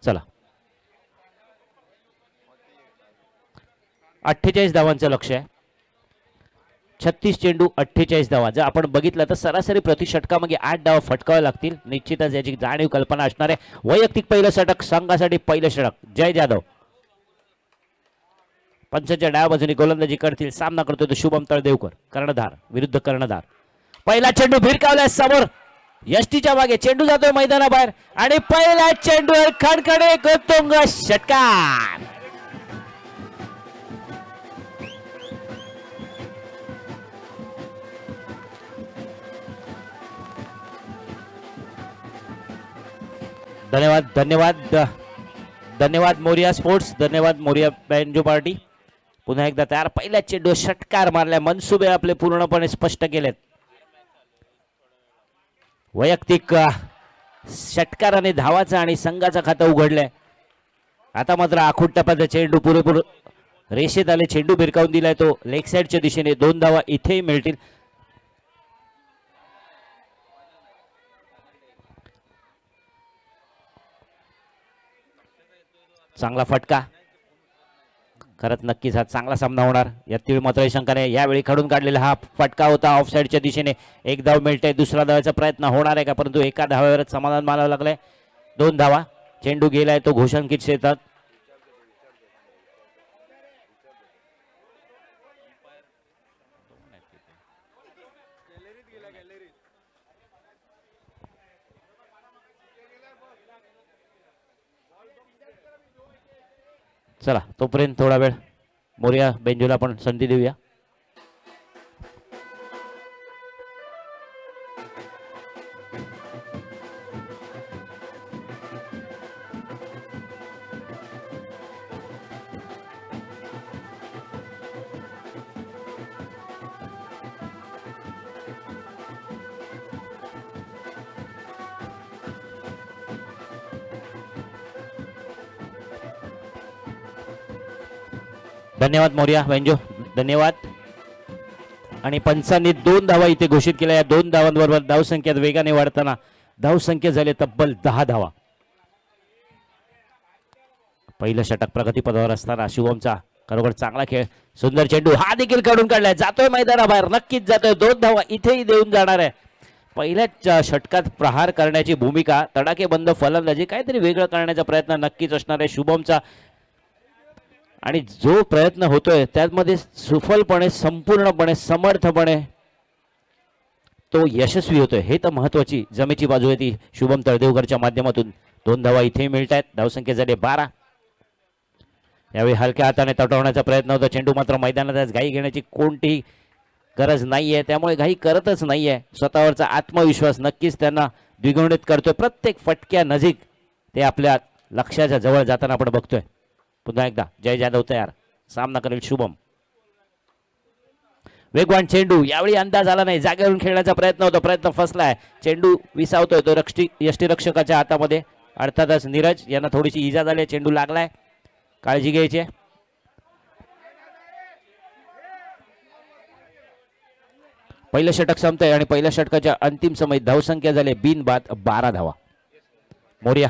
चला 48 धावांचं लक्ष आहे. 36 चेंडू 48 धावा. जर आपण बघितलं तर सरासरी प्रति षटकामागे 8 धावा फटकावे लागतील. निश्चितच याची जाणीव कल्पना असणार आहे. वैयक्तिक पहिलं षटक संघासाठी पहिलं षटक जय जाधव. पंचांच्या डाव्या बाजूने गोलंदाजी करतील. सामना करतोय तो शुभम तळदेवकर. कर्णधार विरुद्ध कर्णधार. पहिला चेंडू भिरकावलाय समोर यष्टीच्या मागे. चेंडू जातोय मैदानाबाहेर आणि पहिल्या चेंडूवर खडखडे गोतुंग षटकार. धन्यवाद धन्यवाद धन्यवाद मोरिया स्पोर्ट्स. धन्यवाद मोरिया बँजो पार्टी. पुन्हा एकदा तयार. पहिल्या चेंडू षटकार मारल्या. मनसुबे आपले पूर्णपणे स्पष्ट केलेत. वैयक्तिक षटकाराने धावाचं आणि संघाचं खातं उघडलंय. आता मात्र आखूड टप्प्याचा चेंडू पुरेपूर रेषेत आले. चेंडू भिरकावून दिलाय तो लेग साईडच्या दिशेने. 2 धावा इथेही मिळतील. चांगला फटका खरंच नक्कीच हा चांगला सामना होणार यातील मात्र शंकाने. यावेळी खडून काढलेला हा फटका होता ऑफ साईडच्या दिशेने. 1 धाव मिळते. दुसरा धावाचा प्रयत्न होणार आहे का, परंतु एका धावावरच समाधान मानावं लागलंय. 2 धावा. चेंडू गेलाय तो घोषणकीत क्षेत्रात. चला तोपर्यंत थोडा वेळ मोरिया बेंजूला आपण संधी देऊया. धन्यवाद मोरिया बेंजो. धन्यवाद. आणि पंचांनी 2 धावा इथे घोषित केल्या. या 2 धावांबरोबर धावसंख्येत वेगाने वाढताना धावसंख्या झाले तब्बल 10 धावा. पहिलं षटक प्रगतीपदावर असताना शुभमचा खरोखर चांगला खेळ. सुंदर चेंडू हा देखील काढून काढलाय. जातोय मैदानाबाहेर. नक्कीच जातोय. 2 धावा इथेही देऊन जाणार आहे. पहिल्याच षटकात प्रहार करण्याची भूमिका. तडाखेबंद फलंदाजी. काहीतरी वेगळं करण्याचा प्रयत्न नक्कीच असणार आहे शुभमचा. आणि जो प्रयत्न होतोय त्यामध्ये सुफलपणे संपूर्णपणे समर्थपणे तो यशस्वी होतोय. हे तर महत्वाची जमेची बाजू आहे ती शुभम तळदेवकरच्या माध्यमातून. 2 धावा इथे मिळत आहेत. धावसंख्या झाली 12. यावेळी हलक्या हाताने तटवण्याचा प्रयत्न होता. चेंडू मात्र मैदानात घाई घेण्याची कोणतीही गरज नाहीये. त्यामुळे घाई करतच नाहीये. स्वतःवरचा आत्मविश्वास नक्कीच त्यांना द्विगुणित करतोय. प्रत्येक फटक्या नजीक ते आपल्या लक्ष्याच्या जवळ जाताना आपण बघतोय. पुन्हा एकदा जय जाधव तयार. सामना करेल शुभम. वेगवान चेंडू. यावेळी अंदाज आला नाही. जागेवरून खेळण्याचा प्रयत्न होता. प्रयत्न फसलाय. चेंडू विसावतोय तो यष्टीरक्षकाच्या हातामध्ये. अर्थातच नीरज यांना थोडीशी इजा झाली. चेंडू लागलाय. काळजी घ्यायची. पहिलं षटक संपतंय आणि पहिल्या षटकाच्या अंतिम समय धावसंख्या झाली बिनबाद 12 धावा. मोरिया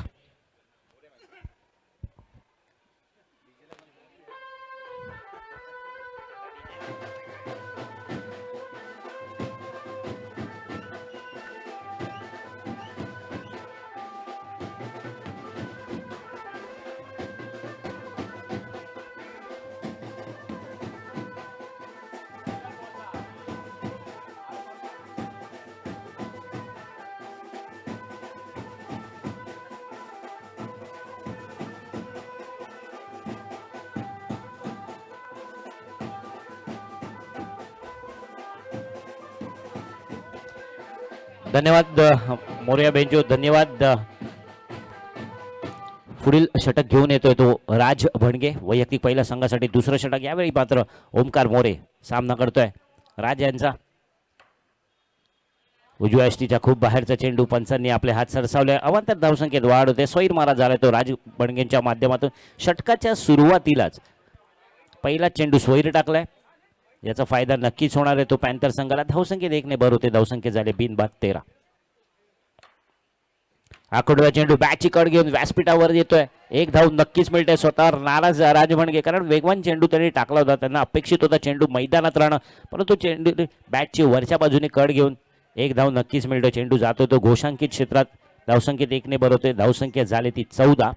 धन्यवाद मोरया बेंजो, धन्यवाद. पुढील षटक घेऊन येतोय तो राज भणगे, वैयक्तिक पहिल्या संघासाठी दुसरं षटक. यावेळी मात्र ओमकार मोरे सामना करतोय राज यांचा. उजव्या यष्टीच्या खूप बाहेरचा चेंडू पंचांनी आपले हात सरसावले. अवांतर धावसंख्येत वाढ होते. स्वैर मारा झालाय तो राज भणगेंच्या माध्यमातून. षटकाच्या सुरुवातीलाच पहिला चेंडू स्वैर टाकलाय. याचा फायदा नक्कीच होणार आहे तो पॅन्थर संघाला. धावसंख्येत 1 ने भर होते. धावसंख्येत झाले बिनबाद 13. आकडव्या चेंडू बॅटची कड घेऊन व्यासपीठावर येतोय. 1 धाव नक्कीच मिळते. स्वतःवर नाराज राज भणगे, कारण वेगवान चेंडू त्यांनी टाकला होता. त्यांना अपेक्षित होता चेंडू मैदानात राहणं, परंतु चेंडू बॅटची वरच्या बाजूने कड घेऊन 1 धाव नक्कीच मिळतो. चेंडू जातो तो घोषांकित क्षेत्रात. धावसंख्येत 1 ने भर होते. धावसंख्या झाली ती 14.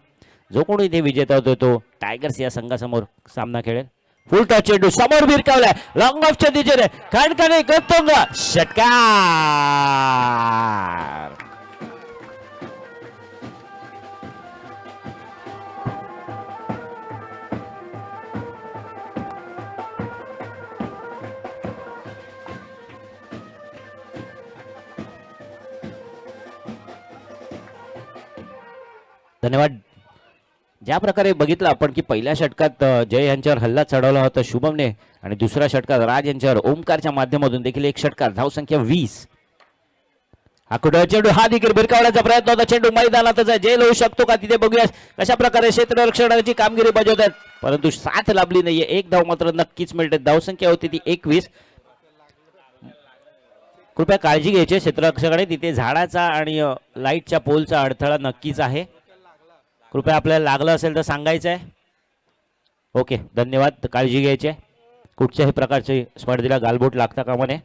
जो कोणी इथे विजेता होतो तो टायगर्स या संघासमोर सामना खेळेल. फुल टॉस चेंडू समोर भिरकावलाय. लॉंग ऑफच्या दिशेने खणखणे गतोंग षटकार. धन्यवाद. ज्या प्रकारे बघितलं आपण की पहिल्या षटकात जय यांच्यावर हल्ला चढवला होता शुभमने, आणि दुसऱ्या षटकात राज यांच्यावर ओमकारच्या माध्यमातून देखील एक षटकार. धावसंख्या 20. आकडा चेंडू हा देखील भिरकावण्याचा प्रयत्न होता. चेंडू मैदानातच आहे. जेल होऊ शकतो का तिथे बघूया कशा प्रकारे क्षेत्ररक्षणाची कामगिरी बजावतात, परंतु साथ लाभली नाहीये. 1 धाव मात्र नक्कीच मिळते. धावसंख्या होती ती 21. कृपया काळजी घ्यायची क्षेत्ररक्षकाने. तिथे झाडाचा आणि लाईटच्या पोलचा अडथळा नक्कीच आहे. कृपया आपल्याला लागलं असेल तर सांगायचं आहे. ओके, धन्यवाद. काळजी घ्यायची आहे. कुठच्याही प्रकारची स्पर्धेला गालबोट लागता कामा नये.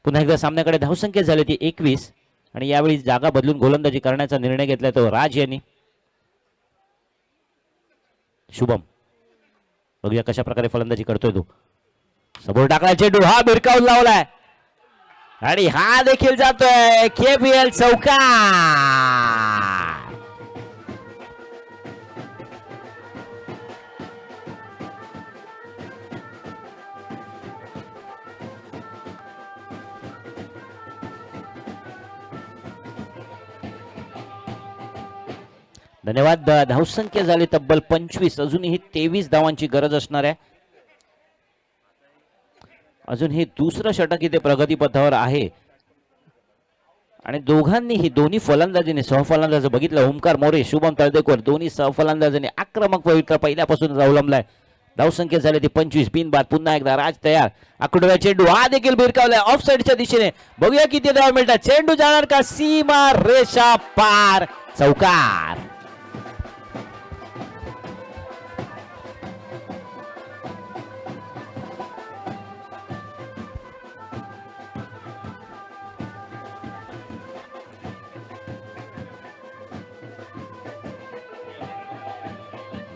पुन्हा एकदा सामन्याकडे. धावसंख्या झाली ती 21, आणि यावेळी जागा बदलून गोलंदाजी करण्याचा निर्णय घेतलाय तो राज यांनी. शुभम बघूया कशा प्रकारे फलंदाजी करतोय तो. समोर टाकला चेंडू हा भिरकावून लावलाय, आणि हा देखील जातोय KPL चौकार. धन्यवाद. धावसंख्या झाली तब्बल 25. अजूनही 23 धावांची गरज असणार आहे. अजून हे दुसरं षटक इथे प्रगतीपथावर आहे, आणि दोघांनीही दोन्ही फलंदाजीने सहफलंदाज बघितलं. ओमकार मोरे, शुभम तळदेकर दोन्ही सहफलंदाजांनी आक्रमक पवित्र पहिल्यापासून अवलंबलाय. धावसंख्या झाली ती 25. बिनबाद. पुन्हा एकदा राज तयार. आकडव्या चेंडू हा देखील भिरकावलाय ऑफ साईडच्या दिशेने. बघूया किती धावा मिळतात. चेंडू जाणार का सीमा रेषा पार. चौकार.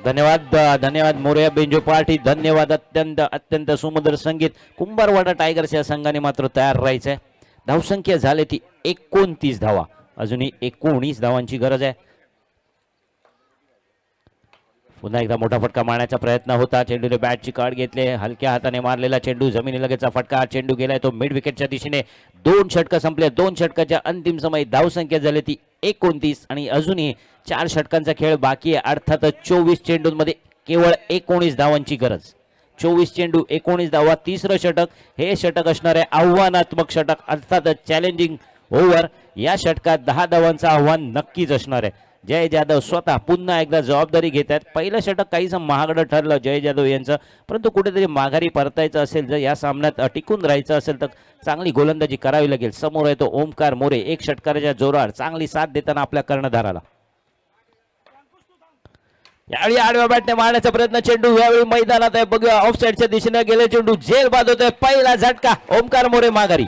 धन्यवाद. धन्यवाद मोरया बेंजो पार्टी. धन्यवाद. अत्यंत अत्यंत सुमधुर संगीत. कुंभारवाडा टायगर्स या संघाने मात्र तयार राहायचंय. धावसंख्या झाली ती 29 धावा. अजूनही 19 धावांची गरज आहे. पुन्हा एकदा मोठा फटका मारण्याचा प्रयत्न होता. चेंडूने बॅटची काढ घेतले. हलक्या हाताने मारलेला चेंडू जमिनी लगेचचा फटका. चेंडू गेलाय तो मिड विकेटच्या दिशेने. 2 षटक संपले. 2 षटकाच्या अंतिम समय. धावसंख्या झाली ती 29, आणि अजूनही 4 षटकांचा खेळ बाकी आहे. अर्थातच 24 चेंडूंमध्ये केवळ 19 धावांची गरज. 24 चेंडू 19 धावा. तिसरं षटक हे षटक असणार आहे आव्हानात्मक षटक, अर्थातच चॅलेंजिंग ओव्हर. या षटकात 10 धावांचं आव्हान नक्कीच असणार आहे. जय जाधव स्वतः पुन्हा एकदा जबाबदारी घेत आहेत. पहिलं षटक काहीसं महागडं ठरलं जय जाधव यांचं, परंतु कुठेतरी माघारी परतायचं असेल, जर या सामन्यात टिकून राहायचं असेल तर चांगली गोलंदाजी करावी लागेल. समोर येतो ओमकार मोरे. 1 षटकाराच्या जोरावर चांगली साथ देताना आपल्या कर्णधाराला. यावेळी आडव्या बॅटने मारण्याचा प्रयत्न, चेंडू यावेळी मैदानात आहे, बघूया ऑफ साईडच्या दिशेने गेले चेंडू, झेल बाद होतोय, पहिला झटका, ओमकार मोरे माघारी.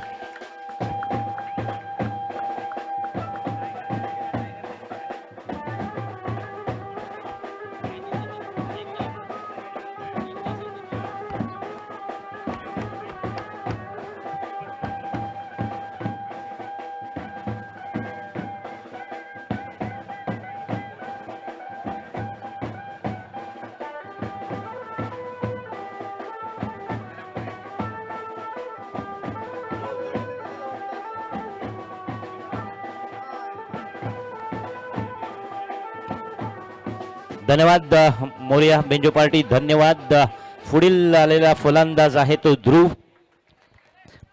धन्यवाद मोरिया बेंजो पार्टी, धन्यवाद. पुढील आलेला फलंदाज आहे तो ध्रुव.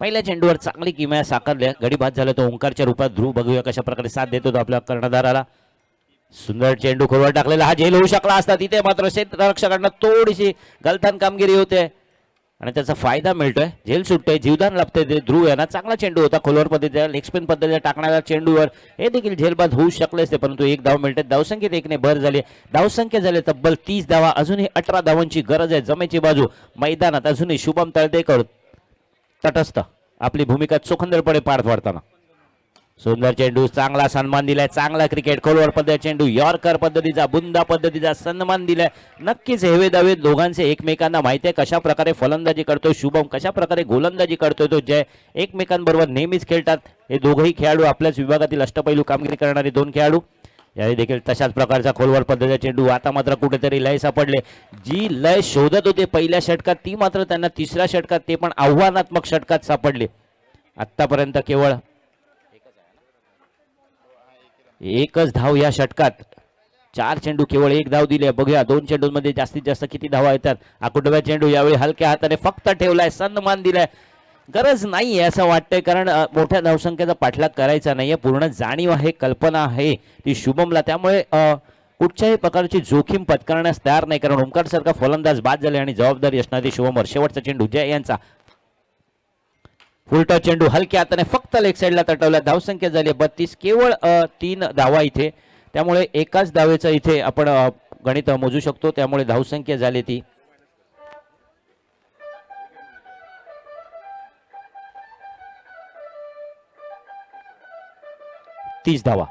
पहिल्या चेंडूवर चांगली किमया साकारल्या, गडी बाद झाला तो ओंकारच्या रूपात. ध्रुव बघूया कशा प्रकारे साथ देतो तो आपल्या कर्णधाराला. सुंदर चेंडू खोलवर टाकलेला, हा झेल होऊ शकला असता, तिथे मात्र क्षेत्ररक्षकांना थोडीशी गलथान कामगिरी होते आणि त्याचा फायदा मिळतोय. झेल सुटतोय, जीवदान लाभतंय ते ध्रुव यांना. चांगला चेंडू होता खोलवर पद्धतीचा, लेग स्पिन पद्धतीने टाकणाऱ्या चेंडूवर हे देखील झेलबाद होऊ शकले असते, परंतु एक धाव मिळते. धावसंख्येत एकने भर झाली, धावसंख्या झाले तब्बल 30 धावा. अजूनही 18 धावांची गरज आहे. जमेची बाजू मैदानात अजूनही शुभम तळदेकर तटस्थ आपली भूमिका चोखंदरपणे पार पाडताना. सुंदर चेंडू, चांगला सन्मान दिलाय, चांगला क्रिकेट, खोलवर पद्धती चेंडू, यॉर्कर पद्धतीचा, बुंदा पद्धतीचा सन्मान दिलाय. नक्कीच हेवे दावे दोघांचे एकमेकांना माहिती आहे कशा प्रकारे फलंदाजी करतोय शुभम, कशा प्रकारे गोलंदाजी करतोय तो जय. एकमेकांबरोबर नेहमीच खेळतात हे दोघंही खेळाडू, आपल्याच विभागातील अष्टपैलू कामगिरी करणारे दोन खेळाडू. यावेळी देखील तशाच प्रकारचा खोलवर पद्धतीचा चेंडू. आता मात्र कुठेतरी लय सापडले, जी लय शोधत होते पहिल्या षटकात ती मात्र त्यांना तिसऱ्या षटकात, ते पण आव्हानात्मक षटकात सापडले. आतापर्यंत केवळ एकच धाव या षटकात, 4 चेंडू केवळ 1 धाव दिली. बघूया 2 चेंडूंमध्ये जास्तीत जास्त किती धावा येतात. आकुटव्या चेंडू यावेळी हलक्या हाताने फक्त ठेवलाय, सन्मान दिलाय. गरज नाहीये असं वाटतंय, कारण मोठ्या धावसंख्येचा पाठलाग करायचा नाहीये. पूर्ण जाणीव आहे, कल्पना आहे ती शुभमला, त्यामुळे कुठच्याही प्रकारची जोखीम पत्करण्यास तयार नाही, कारण ओमकार सारखा फलंदाज बाद झाले आणि जबाबदारी असणारी शुभमवर. शेवटचा चेंडू जय यांचा, फुलटॉस चेंडू हलक्या हाताने फक्त लेग साईडला तटवला. धावसंख्या झाली 32, केवळ 3 धावा इथे, त्यामुळे एकाच धावेचं इथे आपण गणित मोजू शकतो. त्यामुळे धावसंख्या झाली ती 30 धावा.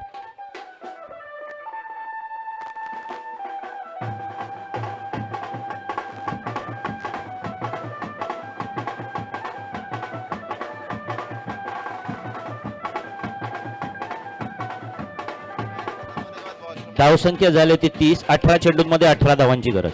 धावसंख्या झाली ती 30, 18 चेंडूंमध्ये 18 धावांची गरज.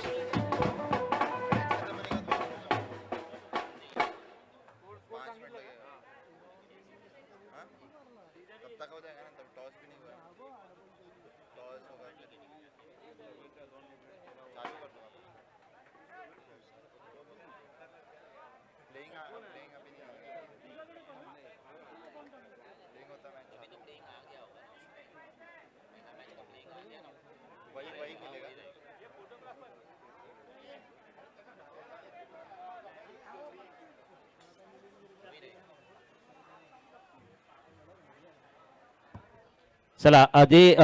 चला, आधी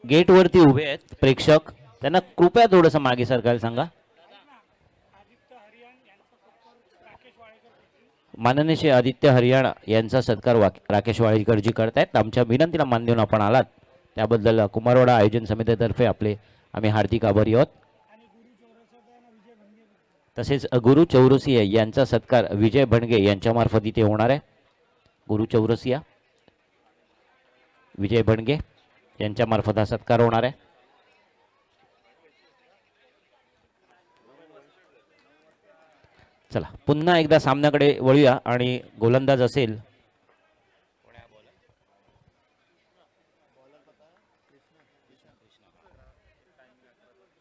गेट वरती उभे आहेत प्रेक्षक, त्यांना कृपया थोडंसं मागे सरकायला सांगा. माननीय श्री आदित्य हरियाणा यांचा सत्कार राकेश वाळीकरजी करतायत. आमच्या विनंतीला मान देऊन आपण आलात त्याबद्दल कुमारवाडा आयोजन समितीतर्फे आम्ही हार्दिक आभारी आहोत. तसेच गुरु चौरसिया यांचा सत्कार विजय भणगे यांच्यामार्फत इथे होणार आहे. गुरु चौरसिया विजय भणगे यांच्यामार्फत हा सत्कार होणार आहे. चला, पुन्हा एकदा सामन्याकडे वळूया आणि गोलंदाज असेल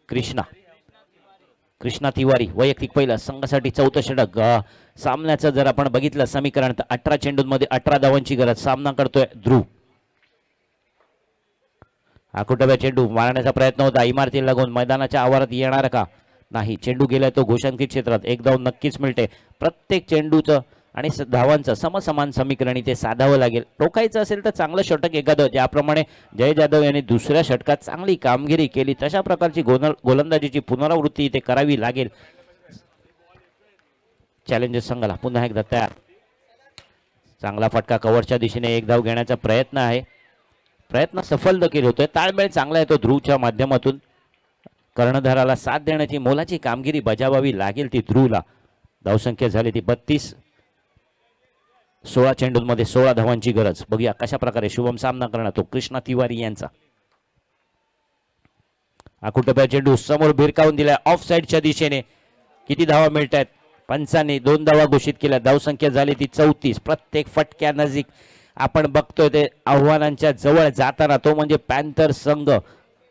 कृष्णा तिवारी. वैयक्तिक पहिला, संघासाठी 4थं षटक. सामन्याचं जर आपण बघितलं समीकरण तर 18 चेंडूंमध्ये 18 धावांची गरज. सामना करतोय ध्रुव. आकुटव्या चेंडू मारण्याचा प्रयत्न होता, इमारतीला लागून मैदानाच्या आवारात येणार का? नाही. चेंडू गेलाय तो घोषांकित क्षेत्रात. 1 धाव नक्कीच मिळते. प्रत्येक चेंडूचं आणि धावांचं समसमान समीकरण इथे साधावं लागेल. टोकायचं असेल तर चांगलं षटक एखादं, ज्याप्रमाणे जय जाधव यांनी दुसऱ्या षटकात चांगली कामगिरी केली तशा प्रकारची गोलंदाजीची पुनरावृत्ती इथे करावी लागेल. चॅलेंजर्स संघाला पुन्हा एकदा तयार. चांगला फटका कव्हरच्या दिशेने एक धाव घेण्याचा प्रयत्न आहे. प्रयत्न सफल देखील होतोय. ताळमेळ चांगला येतो ध्रुवच्या माध्यमातून. कर्णधाराला साथ देण्याची मोलाची कामगिरी बजावावी लागेल ती ध्रुवला. धावसंख्या झाली ती 32. 16 चेंडूंमध्ये 16 धावांची गरज. बघूया कशा प्रकारे शुभम सामना करणार तो कृष्णा तिवारी यांचा. आकुटप्या चेंडू समोर भिरकावून दिलाय ऑफ साईडच्या दिशेने. किती धावा मिळत आहेत? पंचांनी 2 धावा घोषित केल्या. धावसंख्या झाली ती 34. प्रत्येक फटक्या नजीक आपण बघतोय ते आव्हानांच्या जवळ जाताना, तो म्हणजे पॅन्थर संघ.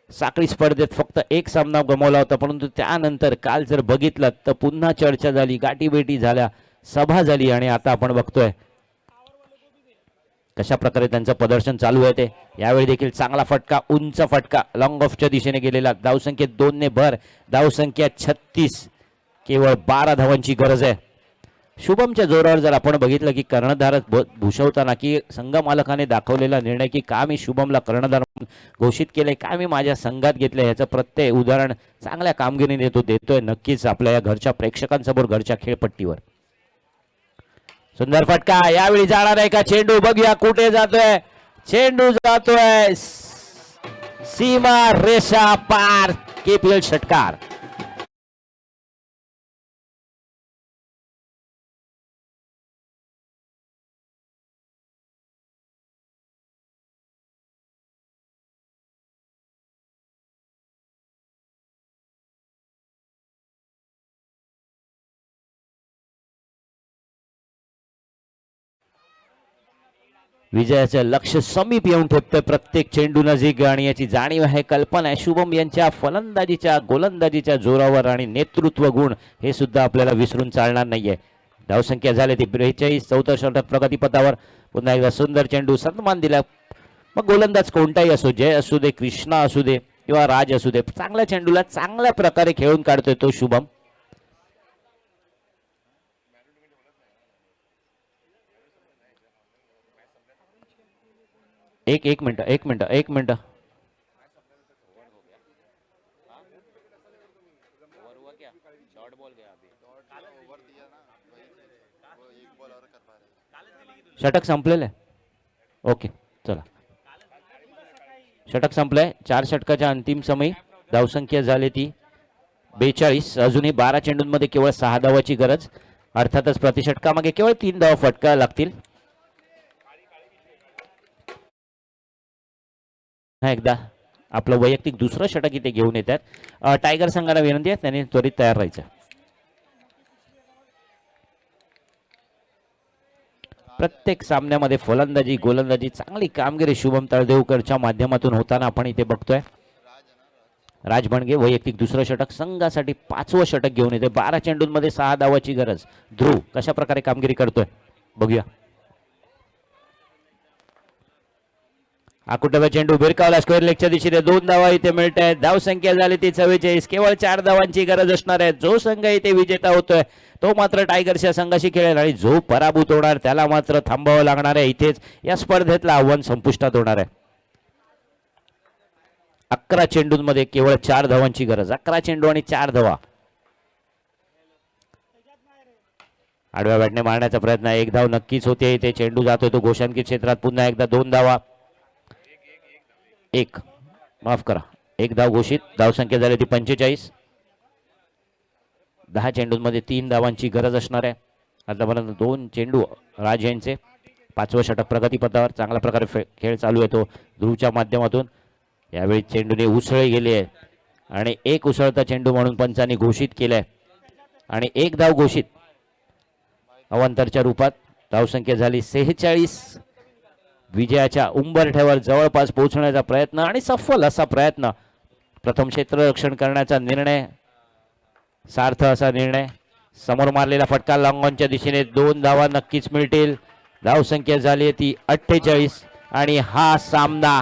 साखळी स्पर्धेत फक्त एक सामना गमावला होता, परंतु त्यानंतर काल जर बघितलं तर पुन्हा चर्चा झाली, गाठीभेटी झाल्या, सभा झाली आणि आता आपण बघतोय कशा प्रकारे त्यांचं प्रदर्शन चालू आहे ते. यावेळी देखील चांगला फटका, उंच फटका लॉंग ऑफच्या दिशेने गेलेला. धावसंख्येत 2 ने भर. धावसंख्या 36. केवळ 12 धावांची गरज आहे. शुभमच्या जोरावर जर आपण बघितलं की कर्णधार भूषवताना की संघ मालकाने दाखवलेला निर्णय की का मी शुभमला कर्णधार घोषित केले, का मी माझ्या संघात घेतले, याचं प्रत्येक उदाहरण चांगल्या कामगिरीने तो देतोय नक्कीच आपल्या या घरच्या प्रेक्षकांसमोर, घरच्या खेळपट्टीवर. सुंदर फटका. यावेळी जाणार आहे का चेंडू? बघूया कुठे जातोय. चेंडू जातोय सीमा रेषा पार. KPL षटकार. विजयाचं लक्ष समीप येऊन ठेवतोय प्रत्येक चेंडू नजीक आणि याची जाणीव आहे, कल्पना आहे. शुभम यांच्या फलंदाजीच्या गोलंदाजीच्या जोरावर आणि नेतृत्व गुण हे सुद्धा आपल्याला विसरून चालणार नाहीये. धावसंख्या झाली ती 42. 14 षटक प्रगतीपथावर. पुन्हा एकदा सुंदर चेंडू, सन्मान दिला. मग गोलंदाज कोणताही असो, जय असू दे, कृष्णा असू दे किंवा राज असू दे, चांगल्या चेंडूला चांगल्या प्रकारे खेळून काढतोय तो शुभम. एक मिनिट. षटक संपलेलं आहे. ओके चला, षटक संपलंय. 4 षटकाच्या अंतिम समयी धावसंख्या झाली ती 42. अजूनही 12 चेंडूंमध्ये केवळ 6 धावाची गरज. अर्थातच प्रतिषटकामागे केवळ 3 धावा फटका लागतील. एकदा आपलं वैयक्तिक दुसरं षटक इथे घेऊन येतात. टायगर संघाला विनंती आहे त्यांनी त्वरित तयार राहायचं. प्रत्येक सामन्यामध्ये फलंदाजी गोलंदाजी चांगली कामगिरी शुभम तळदेवकरच्या माध्यमातून होताना आपण इथे बघतोय. राज बणगे वैयक्तिक दुसरं षटक, संघासाठी 5वं षटक घेऊन येते. 12 चेंडूंमध्ये 6 धावाची गरज. ध्रुव कशा प्रकारे कामगिरी करतोय बघूया. आकुटवा चेंडू भिरकावला स्क्वेअर लेगच्या दिशेने. 2 धावा इथे मिळत आहेत. धावसंख्या झाली ती 44. केवळ 4 धावांची गरज असणार आहे. जो संघ इथे विजेता होतोय तो मात्र टायगर्सच्या संघाशी खेळेल आणि जो पराभूत होणार त्याला मात्र थांबावं लागणार आहे. इथेच या स्पर्धेतलं आव्हान संपुष्टात होणार आहे. 11 चेंडूंमध्ये केवळ 4 धावांची गरज. 11 चेंडू आणि 4 धावा. आडव्या बॅटने मारण्याचा प्रयत्न. 1 धाव नक्कीच होते. इथे चेंडू जातोय तो घोषांकित क्षेत्रात. पुन्हा एकदा 2 धावा. 1 धाव घोषित. धावसंख्या झाली ती 45. 10 चेंडूंमध्ये 3 धावांची गरज असणार आहे. आतापर्यंत 2 चेंडू राज यांचे. 5वं षटक प्रगतीपथावर. चांगल्या प्रकारे खेळ चालू आहे तो ध्रुवच्या माध्यमातून. यावेळी चेंडूने उसळी गेली आहे आणि 1 उसळता चेंडू म्हणून पंचांनी घोषित केलाय आणि 1 धाव घोषित अवांतरच्या रूपात. धावसंख्या झाली 46. विजयाच्या उंबरठ्यावर जवळपास पोहोचण्याचा प्रयत्न आणि सफल असा प्रयत्न. प्रथम क्षेत्ररक्षण करण्याचा निर्णय, सार्थ असा निर्णय. समोर मारलेला फटका लॉंग ऑनच्या दिशेने. 2 धावा नक्कीच मिळतील. धावसंख्या झाली ती 48 आणि हा सामना